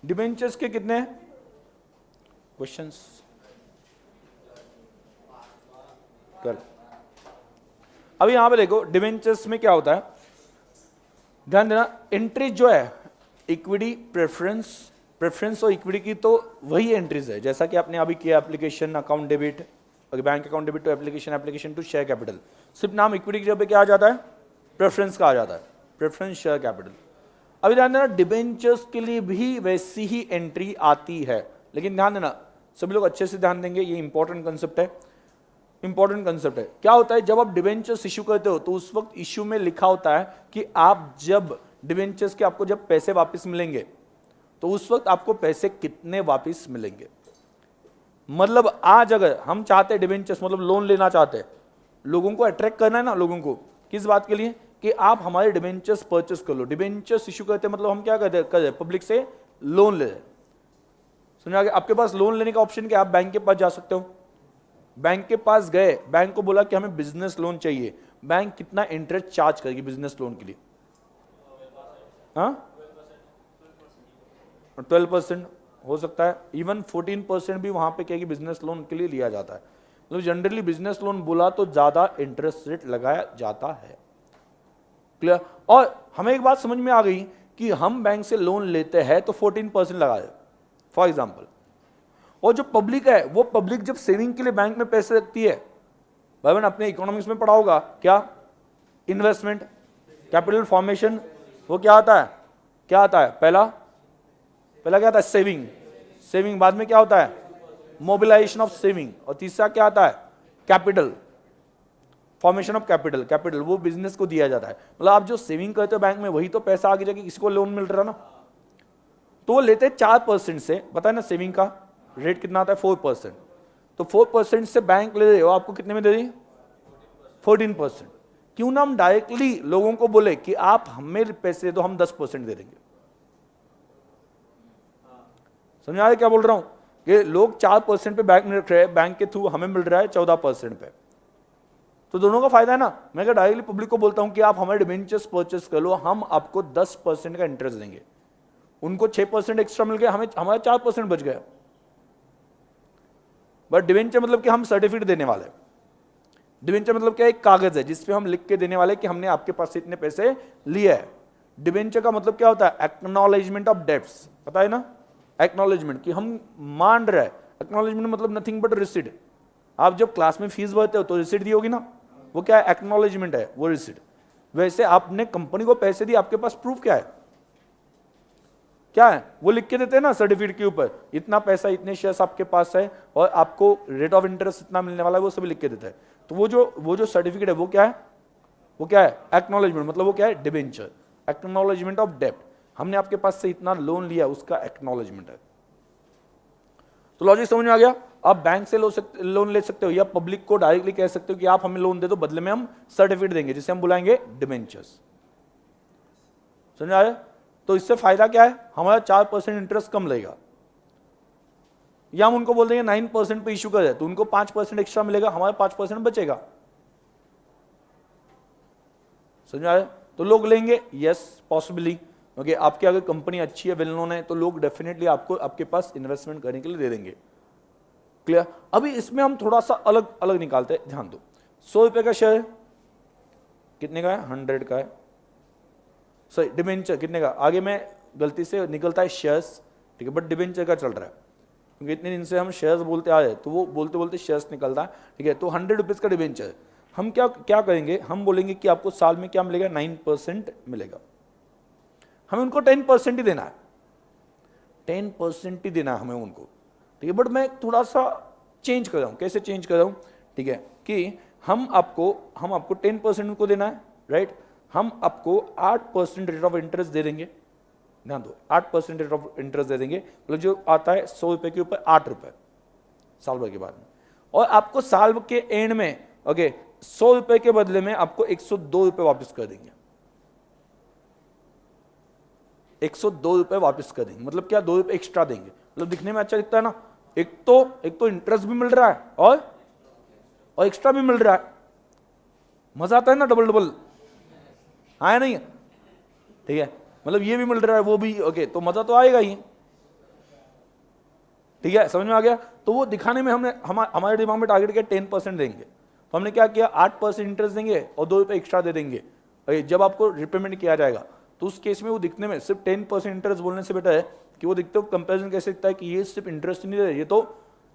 डिबेंचर्स के कितने क्वेश्चंस? 12। अब यहां पे देखो डिबेंचर्स में क्या होता है, ध्यान देना। एंट्रीज जो है इक्विटी प्रेफरेंस और इक्विटी की, तो वही एंट्रीज है जैसा कि आपने अभी किया, application account debit, bank account debit to application to share capital. सिर्फ नाम इक्विटी की जगह पे क्या आ जाता है, प्रेफरेंस का आ जाता है, प्रेफरेंस शेयर कैपिटल। अभी ध्यान देना, डिबेंचर्स के लिए भी वैसी ही एंट्री आती है, लेकिन ध्यान देना सभी लोग अच्छे से ध्यान देंगे, ये इंपॉर्टेंट कंसेप्ट है, इंपॉर्टेंट कंसेप्ट है। क्या होता है, जब आप डिबेंचर्स इश्यू करते हो तो उस वक्त इश्यू में लिखा होता है कि आप जब डिबेंचर्स के आपको जब पैसे वापस मिलेंगे तो उस वक्त आपको पैसे कितने वापस मिलेंगे। मतलब आज अगर हम चाहते हैं डिबेंचर्स, मतलब लोन लेना चाहते हैं, लोगों को अट्रैक्ट करना है ना, लोगों को किस बात के लिए, कि आप हमारे डिबेंचर्स परचेस कर लो। डिबेंचर्स इशू करते हैं मतलब हम क्या करते हैं, पब्लिक से लोन ले। समझ आ गया? आपके पास लोन लेने का ऑप्शन क्या, आप बैंक के पास जा सकते हो। बैंक के पास गए, बैंक को बोला कि हमें बिजनेस लोन चाहिए, बैंक कितना इंटरेस्ट चार्ज करेगी बिजनेस लोन के लिए? हाँ 12% हो सकता है, इवन 14% भी वहां पे क्या कि बिजनेस लोन के लिए लिया जाता है। मतलब जनरली बिजनेस लोन बोला तो ज्यादा इंटरेस्ट रेट लगाया जाता है। क्लियर? और हमें एक बात समझ में आ गई कि हम बैंक से लोन लेते हैं तो 14% लगा दे फॉर एग्जाम्पल, और जो पब्लिक है वो पब्लिक जब सेविंग के लिए बैंक में पैसे रखती है, भाई बहन अपने इकोनॉमिक्स में पढ़ा होगा, क्या इन्वेस्टमेंट, कैपिटल फॉर्मेशन, वो क्या आता है, क्या आता है, पहला क्या आता है, सेविंग, बाद में क्या होता है, मोबिलाइजेशन ऑफ सेविंग, और तीसरा क्या आता है, कैपिटल, फॉर्मेशन ऑफ कैपिटल वो बिजनेस को दिया जाता है। मतलब आप जो सेविंग करते हो बैंक में, वही तो पैसा आगे जाके किसी को लोन मिल रहा ना, तो वो लेते 4% से, पता है ना सेविंग का रेट कितना आता है 4%, तो 4% से बैंक ले रहे हो, आपको कितने में दे रही 14%। क्यों ना हम डायरेक्टली लोगों को बोले कि आप हमें पैसे दो, हम 10% दे देंगे। समझ आया क्या बोल रहा हूं, कि लोग 4% पे बैंक में रख रहे हैं, बैंक के थ्रू हमें मिल रहा है 14% पे, तो दोनों का फायदा है ना। मैं क्या डायरेक्टली पब्लिक को बोलता हूं कि आप हमारे डिबेंचर्स परचेस कर लो, हम आपको 10% का इंटरेस्ट देंगे, उनको 6% एक्स्ट्रा मिल गया, हमें हमारा 4% बच गया। बट डिबेंचर मतलब कि हम सर्टिफिकेट देने वाले, डिबेंचर मतलब क्या, एक कागज है जिसपे हम लिख के देने वाले कि हमने आपके पास से इतने पैसे लिए है। डिबेंचर का मतलब क्या होता है, एक्नॉलेजमेंट ऑफ डेब्ट्स, पता है ना, एक्नॉलेजमेंट कि हम मान रहे हैं। एक्नॉलेजमेंट मतलब नथिंग बट रिसीट। आप जब क्लास में फीस भरते हो तो रिसीट दी होगी ना, वो क्या है, एक्नॉलेजमेंट है, वो रिसीट। वैसे आपने कंपनी को पैसे दिए, आपके पास प्रूफ क्या है, क्या है, वो लिख के देते हैं ना सर्टिफिकेट के ऊपर, इतना पैसा इतने शेयर्स आपके पास है और आपको रेट ऑफ इंटरेस्ट इतना मिलने वाला है, वो सभी लिख के देता है। तो वो जो सर्टिफिकेट है वो क्या है, वो क्या है, एक्नॉलेजमेंट, मतलब वो क्या है, डिबेंचर, एक्नॉलेजमेंट ऑफ डेब्ट। हमने आपके पास से इतना लोन लिया, उसका एक्नॉलेजमेंट है। तो लॉजिक समझ में आ गया। आप बैंक से लोन ले सकते हो या पब्लिक को डायरेक्टली कह सकते हो कि आप हमें लोन दे दो, बदले में हम सर्टिफिकेट देंगे, जिसे हम बुलाएंगे डिबेंचर्स। समझ में आया। तो इससे फायदा क्या है, हमारा 4% इंटरेस्ट कम लगेगा, या हम उनको बोल देंगे 9% पे इशू कर दे, तो उनको 5% एक्स्ट्रा मिलेगा, हमारा 5% बचेगा। समझ में आया। तो लोग लेंगे, यस पॉसिबली, ओके। आपकी अगर कंपनी अच्छी है, वेल नोन है, तो लोग डेफिनेटली आपको आपके पास इन्वेस्टमेंट करने के लिए दे देंगे। क्लियर। अभी इसमें हम थोड़ा सा अलग अलग निकालते हैं, ध्यान दो। 100 रुपए का शेयर कितने का है, 100 का है, सॉरी डिबेंचर कितने का, आगे में गलती से निकलता है शेयर्स, ठीक है, बट डिबेंचर का चल रहा है, क्योंकि इतने दिन से हम शेयर्स बोलते आ रहे, तो वो बोलते बोलते शेयर्स निकलता है, ठीक है। तो 100 रुपीज का डिबेंचर, हम क्या करेंगे, हम बोलेंगे कि आपको साल में क्या मिलेगा, 9% मिलेगा। हमें उनको 10% ही देना है, 10% ही देना है हमें उनको, ठीक है। बट मैं थोड़ा सा चेंज कर रहा हूँ, कैसे चेंज कर रहा हूँ, ठीक है, कि हम आपको 10% उनको देना है, राइट। हम आपको 8% रेट ऑफ इंटरेस्ट दे देंगे, ध्यान दो, 8% रेट ऑफ इंटरेस्ट दे देंगे, मतलब जो आता है 100 रुपए के ऊपर 8 रुपए साल भर के बाद में। और आपको साल के एंड में, ओके, 100 रुपए के बदले में आपको 102 रुपए वापस कर देंगे, 102 रुपए वापस कर देंगे, मतलब क्या, 2 रुपए एक्स्ट्रा देंगे, मतलब दिखने में अच्छा दिखता है ना। एक तो इंटरेस्ट भी मिल रहा है और एक्स्ट्रा भी मिल रहा है, मजा आता है ना, डबल डबल, आया नहीं, ठीक है, मतलब ये भी मिल रहा है वो भी, ओके, तो मजा तो आएगा ही, ठीक है, समझ में आ गया। तो वो दिखाने में हमारे दिमाग में टारगेट किया 10% देंगे, तो हमने क्या किया, 8% इंटरेस्ट देंगे और 2 रुपए एक्स्ट्रा दे देंगे। जब आपको रिपेमेंट किया जाएगा, तो उस केस में वो दिखने में सिर्फ 10% इंटरेस्ट बोलने से बेटर है कि वो दिखते हो कंपेरिजन कैसे दिखता है कि ये सिर्फ इंटरेस्ट नहीं दे रहे, ये तो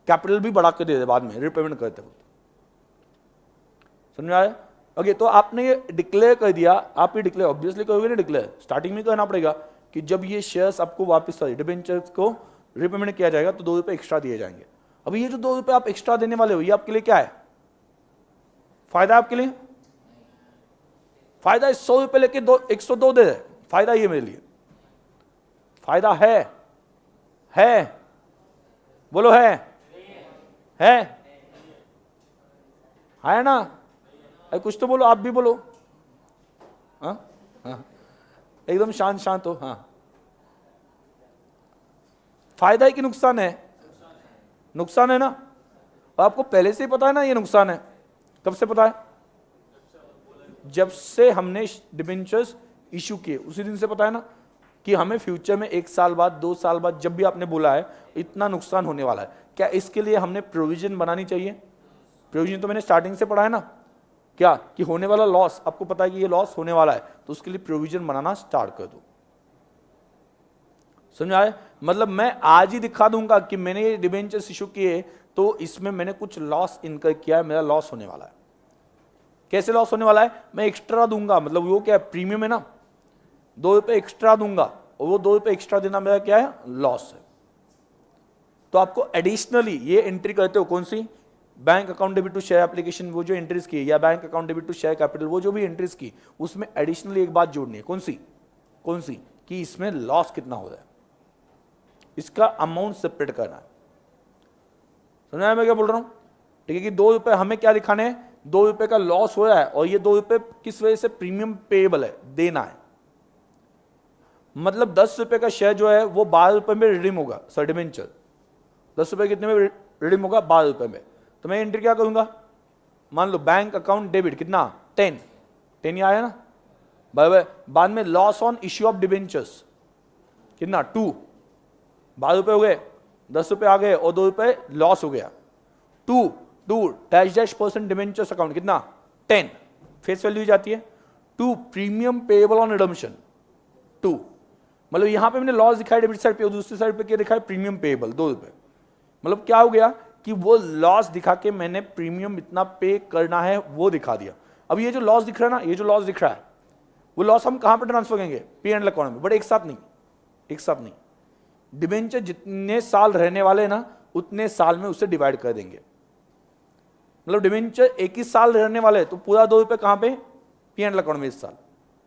कैपिटल भी बढ़ा के दे दे बाद में रिपेमेंट करते वक्त। समझ में आया। ओके, तो आपने ये डिक्लेयर कर दिया, आप ये डिक्लेयर ऑब्वियसली करोगे ना, डिक्लेयर स्टार्टिंग में करना पड़ेगा कि जब ये शेयर्स आपको वापस, सॉरी डिबेंचर्स को रिपेमेंट किया जाएगा तो 2 रुपए एक्स्ट्रा दिए जाएंगे। अभी ये जो 2 रुपए आप एक्स्ट्रा देने वाले हो, ये आपके लिए क्या है, फायदा आपके लिए, फायदा 100 रुपए लेके 102 दे रहे, फायदा ये मेरे लिए, फायदा है, बोलो है ना, अरे कुछ तो बोलो, आप भी बोलो, हाँ, एकदम शांत हो, हाँ। फायदा है कि नुकसान है, नुकसान है ना, और आपको पहले से ही पता है ना ये नुकसान है, कब से पता है, जब से हमने डिबेंचर्स इशू किए उसी दिन से पता है ना, कि हमें फ्यूचर में 1 साल बाद 2 साल बाद जब भी आपने बोला है इतना नुकसान होने वाला है, क्या इसके लिए हमने प्रोविजन बनानी चाहिए। प्रोविजन तो मैंने स्टार्टिंग से पढ़ा है ना, क्या कि होने वाला लॉस, आपको पता है कि ये लॉस होने वाला है, तो उसके लिए प्रोविजन बनाना स्टार्ट कर दो। समझ आए, मतलब मैं आज ही दिखा दूंगा कि मैंने ये डिबेंचर्स इशू किए तो इसमें मैंने कुछ लॉस इनकर किया है, मेरा लॉस होने वाला है। कैसे लॉस होने वाला है, मैं एक्स्ट्रा दूंगा, मतलब वो क्या है, प्रीमियम है ना, 2 रुपए एक्स्ट्रा दूंगा और वो 2 रुपए एक्स्ट्रा देना मेरा क्या है, लॉस है। तो आपको एडिशनली ये एंट्री करते हो, कौन सी, bank account debit to share application, वो जो एंट्रीज की, या bank account debit to share capital, वो जो भी एंट्रीज की, उसमें एडिशनली एक बात जोड़नी है, कौन सी, कि इसमें लॉस कितना हो रहा है, इसका अमाउंट सेपरेट करना है। समझा मैं क्या बोल रहा हूं, ठीक है, कि 2 रुपए हमें क्या दिखाने हैं, 2 रुपए का लॉस हो रहा है और ये 2 रुपए किस वजह से प्रीमियम पेएबल है, देना है। मतलब 10 रुपए का शेयर जो है वो 12 रुपए में रिडीम होगा, सर डिबेंचर 10 रुपए कितने में रिडीम होगा, 12 रुपए में। तो मैं एंट्री क्या करूंगा, मान लो बैंक अकाउंट डेबिट कितना, 10 ही आया ना, बराबर। बाद में loss on issue of debentures कितना, 2, 12 रुपए हो गए, 10 रुपए आ गए और 2 रुपए लॉस हो गया। 2 -% डिबेंचर्स अकाउंट कितना, 10 फेस वैल्यू जाती है। 2 प्रीमियम पेएबल ऑन रिडम्पशन 2, मतलब यहां पे मैंने लॉस दिखाया डेबिट साइड पे और दूसरी साइड पे क्या दिखाया, प्रीमियम पेएबल 2 रुपए। मतलब क्या हो गया कि वो लॉस दिखा के मैंने प्रीमियम इतना पे करना है वो दिखा दिया। अब ये जो लॉस दिख रहा है ना, ये जो लॉस दिख रहा है वो लॉस हम कहां पर ट्रांसफर करेंगे, P&L अकाउंट में, बट एक साथ नहीं, डिबेंचर जितने साल रहने वाले ना उतने साल में उसे डिवाइड कर देंगे। मतलब डिबेंचर 21 साल रहने वाले तो पूरा 2 रुपये कहाँ पे, पी एंड अकाउंट में इस साल।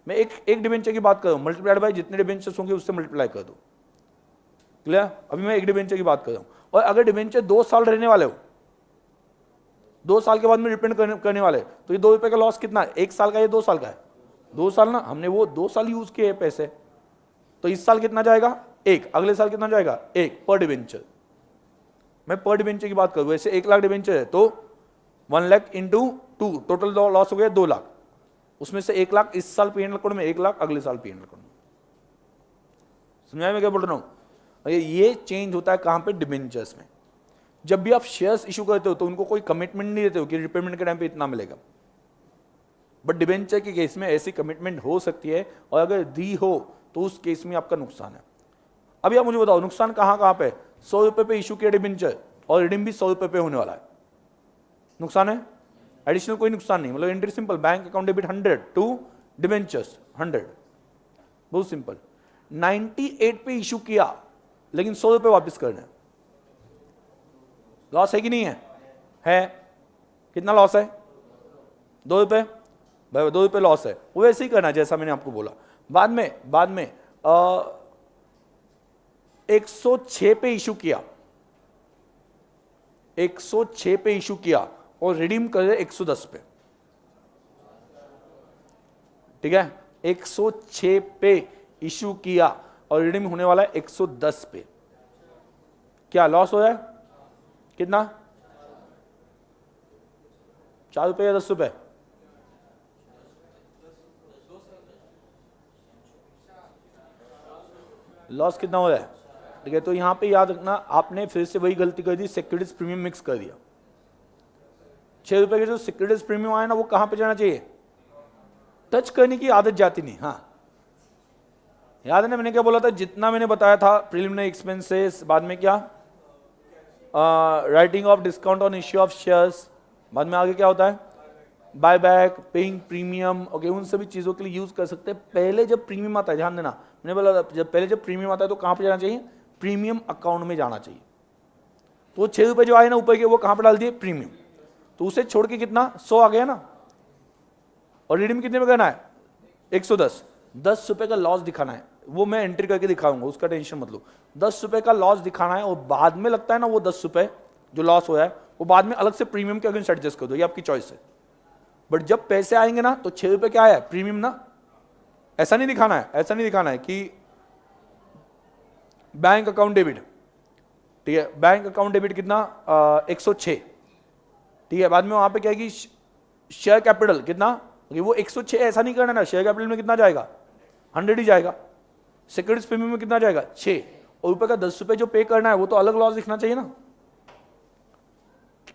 मैं एक डिबेंचर की बात कर रहा हूँ, मल्टीप्लाइड बाय जितने डिबेंचर्स होंगे उससे मल्टीप्लाई कर दो। क्लियर? अभी मैं एक डिबेंचर की बात कर रहा हूँ। और अगर डिबेंचर 2 साल रहने वाले हो, 2 साल के बाद में रिपेंड करने वाले, तो ये 2 रुपये का लॉस कितना है, 1 साल का या 2 साल का है? 2 साल ना, हमने वो 2 साल यूज किए पैसे, तो इस साल कितना जाएगा, 1, अगले साल कितना जाएगा, 1 पर डिबेंचर। मैं पर डिबेंचर की बात करूँ, ऐसे 1 लाख डिबेंचर है तो 1 लाख इंटू 2, टोटल लॉस हो गया 2 लाख। उसमें से 1 लाख इस साल पी एंड अकाउंट में, 1 लाख अगले साल पी एंड अकाउंट में। समझाया मैं क्या बोल रहा हूं? ये चेंज होता है कहां पे, डिबेंचर्स में। जब भी आप शेयर्स इशू करते हो तो उनको कोई कमिटमेंट नहीं देते हो कि रिपेमेंट के टाइम पे इतना मिलेगा, बट डिबेंचर के केस में ऐसी कमिटमेंट हो सकती है, और अगर दी हो तो उस केस में आपका नुकसान है। अभी आप मुझे बताओ नुकसान कहां कहां पे, 100 रुपए पे इशू किया डिबेंचर और रिडीम भी 100 रुपए पे होने वाला है, नुकसान है? एडिशनल कोई नुकसान नहीं। मतलब entry simple, bank account debit 100 to debentures 100, बहुत सिंपल। 98 पे इशू किया लेकिन 100 रुपए वापस करना, लॉस है कि नहीं है? है। कितना लॉस है? 2 रुपए। भाई 2 रुपए लॉस है, वो वैसे ही करना जैसा मैंने आपको बोला। बाद में 106 पे इशू किया, 106 पे इशू किया और रिडीम कर 110 पे, ठीक है? 106 पे इशू किया और रिडीम होने वाला है 110 पे, क्या लॉस हो रहा है? कितना? 4 रुपए या 10 रुपए? लॉस कितना हो रहा है? ठीक है, तो यहां पे याद रखना, आपने फिर से वही गलती कर दी, सिक्योरिटीज प्रीमियम मिक्स कर दिया। 6 रुपए के जो सिक्योरिटीज प्रीमियम आया ना, वो कहां पे जाना चाहिए? टच करने की आदत जाती नहीं। हाँ, याद है ना मैंने क्या बोला था, जितना मैंने बताया था प्रिलिमिनरी एक्सपेंसेस, बाद में क्या, writing of discount on issue of shares, बाद में आगे क्या होता है, buy back, paying premium, okay, उन सभी चीजों के लिए यूज कर सकते हैं। पहले जब प्रीमियम आता है, ध्यान देना, मैंने बोला जब प्रीमियम आता है तो कहां पे जाना चाहिए? प्रीमियम अकाउंट में जाना चाहिए। तो 6 रुपए जो आए ना ऊपर के, वो कहां पे डाल दिए? प्रीमियम। तो उसे छोड़ के कितना, 100 आ गया ना, और रिडीम कितने में करना है? 110। 10 रुपए का लॉस दिखाना है, वो मैं एंट्री करके दिखाऊंगा, उसका टेंशन मत लो। 10 रुपए का लॉस दिखाना है, और बाद में लगता है ना वो 10 रुपए जो लॉस हुआ है, वो बाद में अलग से प्रीमियम के अगेंस्ट एडजस्ट कर दो, ये आपकी चॉइस है। बट जब पैसे आएंगे ना, तो 6 रुपए क्या है? प्रीमियम ना। ऐसा नहीं दिखाना है, ऐसा नहीं दिखाना है कि बैंक अकाउंट डेबिट, ठीक है, बैंक अकाउंट डेबिट कितना, 106, ठीक है, बाद में वहां पे क्या है कि शेयर कैपिटल कितना, वो 106, ऐसा नहीं करना ना, शेयर कैपिटल में कितना जाएगा? 100 ही जाएगा। सिक्योरिटीज प्रीमियम में कितना जाएगा? 6, और ऊपर का 10 रुपए जो पे करना है वो तो अलग लॉस दिखना चाहिए ना,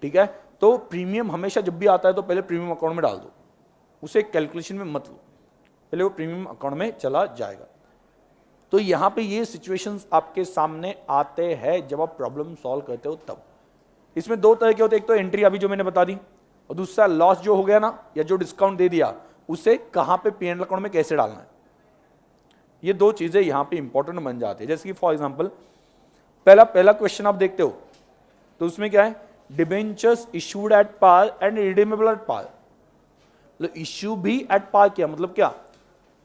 ठीक है? तो प्रीमियम हमेशा जब भी आता है तो पहले प्रीमियम अकाउंट में डाल दो, उसे कैलकुलेशन में मत लो, पहले वो प्रीमियम अकाउंट में चला जाएगा। तो यहां पे ये सिचुएशंस आपके सामने आते हैं जब आप प्रॉब्लम सॉल्व करते हो तब। इसमें 2 तरह के होते हैं, एक तो एंट्री अभी जो मैंने बता दी, और दूसरा लॉस जो हो गया ना, या जो डिस्काउंट दे दिया, उसे कहां पे पी एंड अकाउंट में कैसे डालना है। ये 2 चीजें यहां पे इंपॉर्टेंट बन जाती है। जैसे कि फॉर एग्जांपल पहला क्वेश्चन आप देखते हो तो उसमें क्या है, debentures issued at par and redeemable at par. मतलब इश्यू भी एट पार किया, मतलब क्या,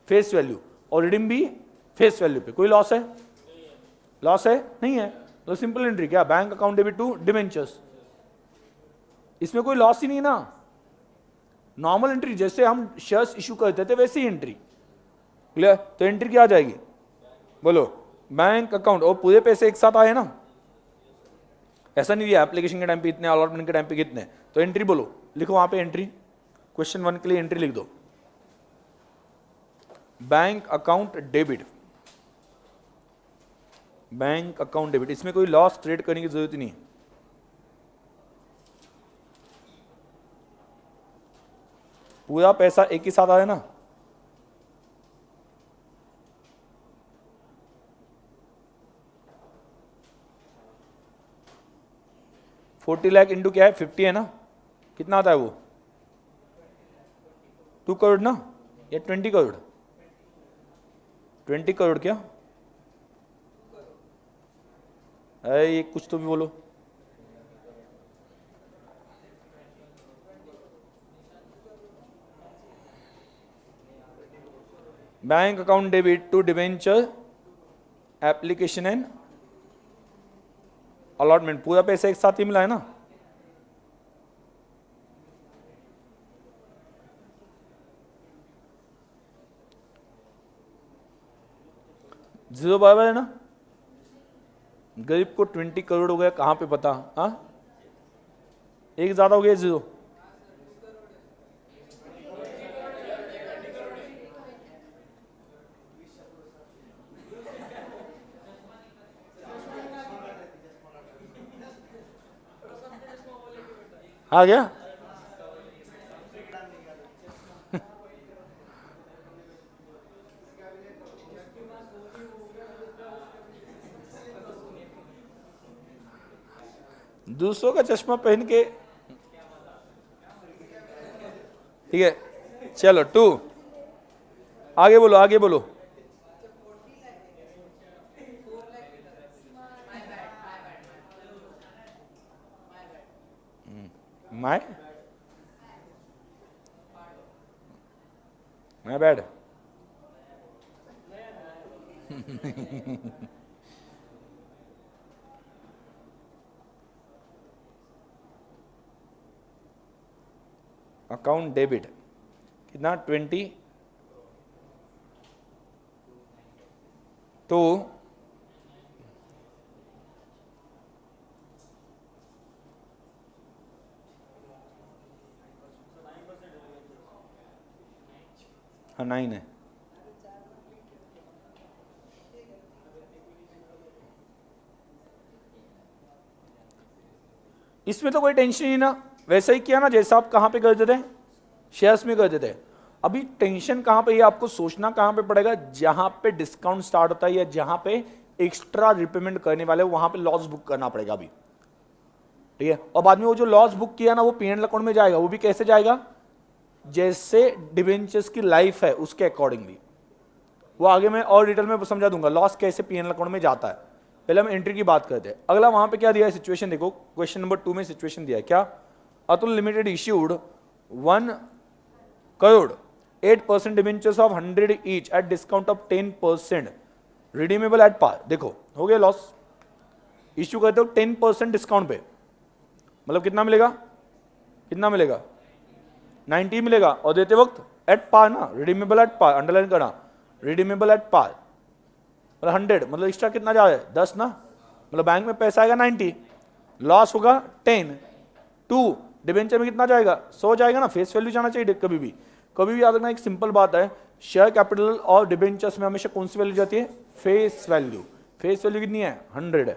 फेस वैल्यू, और रिडीम भी फेस वैल्यू पे। कोई लॉस है? लॉस है? नहीं है। तो सिंपल एंट्री क्या, bank account debit to debentures, इसमें कोई लॉस ही नहीं ना, नॉर्मल एंट्री, जैसे हम शेयर्स इशू करते थे वैसी एंट्री। क्लियर? तो एंट्री क्या आ जाएगी, बोलो, बैंक अकाउंट, और पूरे पैसे एक साथ आए ना, ऐसा नहीं दिया एप्लीकेशन के टाइम पे इतने, अलॉटमेंट के टाइम पे कितने, तो एंट्री बोलो, लिखो वहां पे एंट्री, क्वेश्चन 1 के लिए एंट्री लिख दो, bank account debit, bank account debit. इसमें कोई लॉस क्रिएट करने की जरूरत ही नहीं, पूरा पैसा एक ही साथ आया ना, $40 लाख इंटू क्या है, 50 है ना, कितना आता है वो, 2 करोड़ ना, या 20 करोड़, 20 करोड़ क्या, अरे ये कुछ तो भी बोलो। Bank account debit to debenture application and allotment, पूरा पैसा एक साथ ही मिला है ना। जीरो बराबर है ना। गरीब को 20 करोड़ हो गया, कहां पे पता। हाँ, एक ज्यादा हो गया जीरो। आ गया। दूसरों का चश्मा पहन के, ठीक है चलो 2, आगे बोलो आगे बोलो। My bad. अकाउंट डेबिट कितना 20 तो हाँ 9 है। इसमें तो कोई टेंशन ही ना, वैसा ही किया ना जैसा आप कहां पे कर देते हैं, शेयर्स में कर देते हैं। अभी टेंशन कहां पे, ये आपको सोचना कहां पे पड़ेगा, जहां पे डिस्काउंट स्टार्ट होता है या जहां पे एक्स्ट्रा रिपेमेंट करने वाले वहां पे लॉस बुक करना पड़ेगा अभी, ठीक है। और बाद में वो जो लॉस बुक किया ना वो पीएनएल अकाउंट में जाएगा, वो भी कैसे जाएगा, जैसे डिबेंचर्स की लाइफ है उसके अकॉर्डिंगली। वो आगे मैं और डिटेल में समझा दूंगा लॉस कैसे पीएनएल अकाउंट में जाता है। पहले हम एंट्री की बात करते हैं। अगला वहां पे क्या दिया है सिचुएशन, देखो क्वेश्चन नंबर 2 में सिचुएशन दिया है क्या, Atul limited issued 1 crore 8% debentures of 100 each at discount of 10% redeemable at par. देखो हो गया लॉस, इश्यू करते हो 10% डिस्काउंट पे, मतलब कितना मिलेगा, कितना मिलेगा 90 मिलेगा, और देते वक्त एट पार ना, रिडीमेबल एट पार, अंडरलाइन करना रिडीमेबल एट पार, मतलब 100 मतलब एक्स्ट्रा कितना जा रहा है 10 ना, मतलब बैंक में पैसा आएगा 90, लॉस होगा 10, 2 डिबेंचर में कितना जाएगा 100 जाएगा ना, फेस वैल्यू जाना चाहिए कभी भी याद रखना। एक सिंपल बात है, शेयर कैपिटल और डिबेंचर्स में हमेशा कौन सी वैल्यू जाती है, फेस वैल्यू। फेस वैल्यू कितनी है 100 है,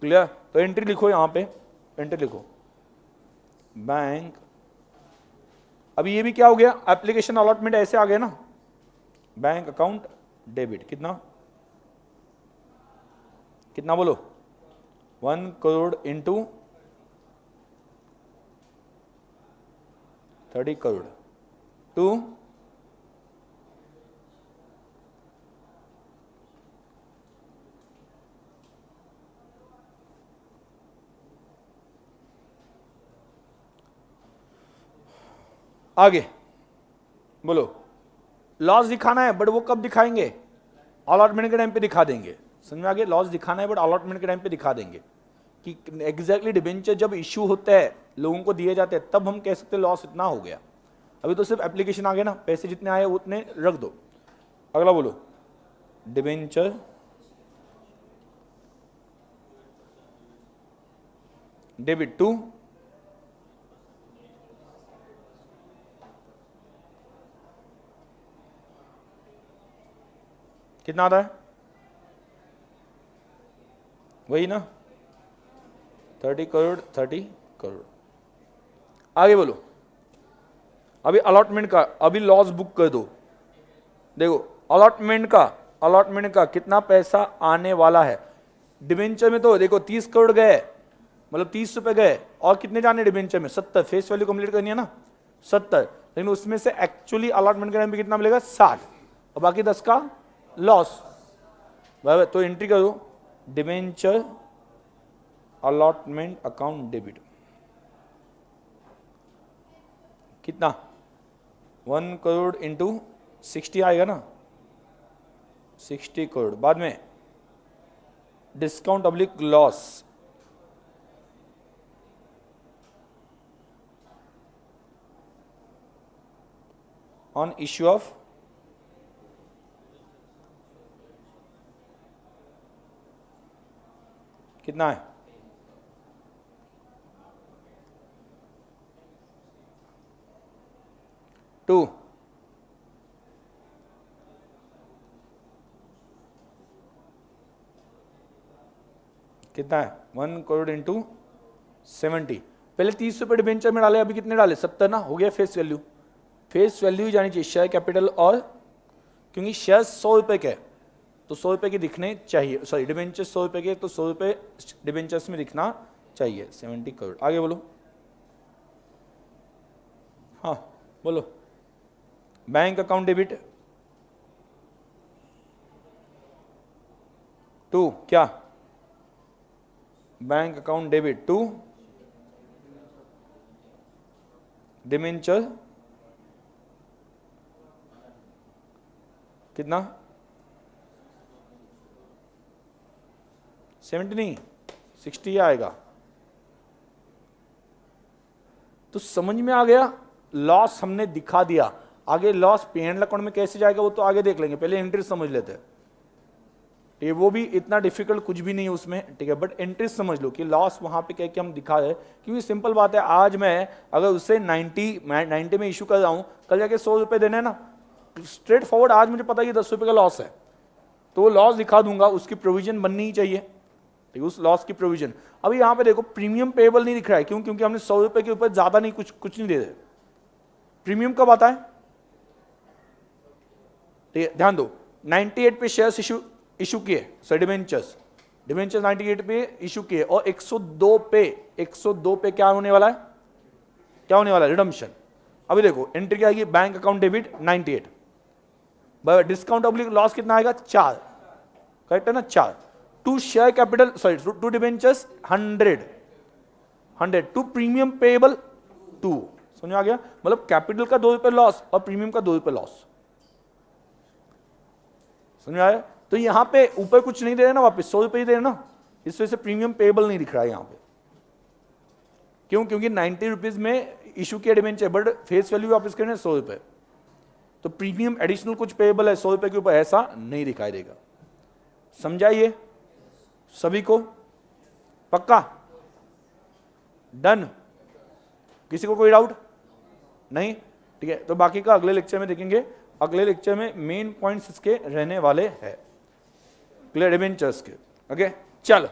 क्लियर। तो एंट्री लिखो यहां पे, एंट्री लिखो बैंक। अभी ये भी क्या हो गया, एप्लीकेशन अलॉटमेंट ऐसे आ गया ना, बैंक अकाउंट डेबिट कितना बोलो 1 करोड़ इंटू 30 करोड़ 2 आगे बोलो। लॉस दिखाना है बट वो कब दिखाएंगे, अलॉटमेंट के टाइम पे दिखा देंगे, समझ में आगे। लॉस दिखाना है बट अलॉटमेंट के टाइम पे दिखा देंगे कि एग्जैक्टली डिबेंचर जब इश्यू होता है लोगों को दिए जाते हैं तब हम कह सकते हैं लॉस इतना हो गया। अभी तो सिर्फ एप्लीकेशन आ गया ना, पैसे जितने आए उतने रख दो। अगला बोलो डिबेंचर डेबिट टू कितना आता है, वही ना 30 करोड़ 30 करोड़। आगे बोलो अभी अलॉटमेंट का, अभी लॉस बुक कर दो। देखो अलॉटमेंट का कितना पैसा आने वाला है। डिबेंचर में तो देखो 30 करोड़ गए, मतलब 30 रुपए गए, और कितने जाने डिबेंचर में 70, फेस वैल्यू कंप्लीट करनी है ना 70, लेकिन उसमें से एक्चुअली अलॉटमेंट के टाइम पे कितना मिलेगा 60, और बाकी 10 का लॉस। तो एंट्री करो डिबेंचर अलॉटमेंट अकाउंट डेबिट कितना 1 करोड़ इंटू 60 आएगा ना, 60 करोड़। बाद में discount oblique loss on issue of कितना है, टू। कितना है 1 करोड़ इंटू 70। पहले 30 रुपये डिबेंचर में डाले, अभी कितने डाले 70 ना, हो गया फेस वैल्यू। फेस वैल्यू जानी चाहिए शेयर कैपिटल, और क्योंकि शेयर 100 रुपये के तो 100 रुपये के दिखने चाहिए, सॉरी डिबेंचर 100 रुपये के तो 100 रुपये डिबेंचर्स में दिखना चाहिए। 70 करोड़। आगे बोलो, हाँ बोलो। बैंक अकाउंट डेबिट टू, क्या bank account debit to debenture कितना 70 नहीं 60 आएगा। तो समझ में आ गया, लॉस हमने दिखा दिया। आगे लॉस P&L अकाउंट में कैसे जाएगा वो तो आगे देख लेंगे, पहले एंट्री समझ लेते हैं। ये वो भी इतना डिफिकल्ट कुछ भी नहीं है उसमें, ठीक है, बट एंट्री समझ लो कि लॉस वहां पे क्या हम दिखा रहे, क्योंकि सिंपल बात है, आज मैं अगर उससे 90 में इशू कर रहा हूं, कल जाके 100 रुपये देने ना, स्ट्रेट फॉरवर्ड आज मुझे पता है कि 10 रुपये का लॉस है, तो वो लॉस दिखा दूंगा, उसकी प्रोविजन बननी ही चाहिए, ठीक है, उस लॉस की प्रोविजन। अभी यहाँ पे देखो प्रीमियम पेएबल नहीं दिख रहा है, क्यों? क्योंकि हमने 100 रुपये के ऊपर ज्यादा नहीं, कुछ नहीं दे रहे। प्रीमियम कब आता है, ठीक है, ध्यान दो। 98 पे शेयर्स इशू किए, सॉरी डिबेंचर्स 98 पे इशू किए, और 102 पे क्या होने वाला है, क्या होने वाला है, रिडम्पशन। अभी देखो एंट्री क्या आएगी, bank account debit 98, discount oblique loss कितना आएगा 4, करेक्ट है ना, 4। To share capital, sorry to debentures 100, to premium payable 2। समझ आ गया, मतलब कैपिटल का 2 रुपये लॉस और प्रीमियम का 2 रुपये लॉस। समझ आया? तो यहां पे ऊपर कुछ नहीं दे रहे ना, वापस 100 रुपये ही दे रहे ना, इस वजह से प्रीमियम पेएबल नहीं दिख रहा है यहां पे। क्यों? क्योंकि 90 रुपीज में इशू किया डिबेंचर, बट फेस वैल्यू वापस करने 100 रुपये, तो प्रीमियम एडिशनल कुछ पेएबल है 100 रुपये के ऊपर, ऐसा नहीं दिखाई देगा। समझाइए सभी को, पक्का डन? किसी को कोई डाउट नहीं? ठीक है, तो बाकी का अगले लेक्चर में देखेंगे। अगले लेक्चर में मेन पॉइंट्स इसके रहने वाले हैं, क्लियर, डिबेंचर्स के। ओके चलो।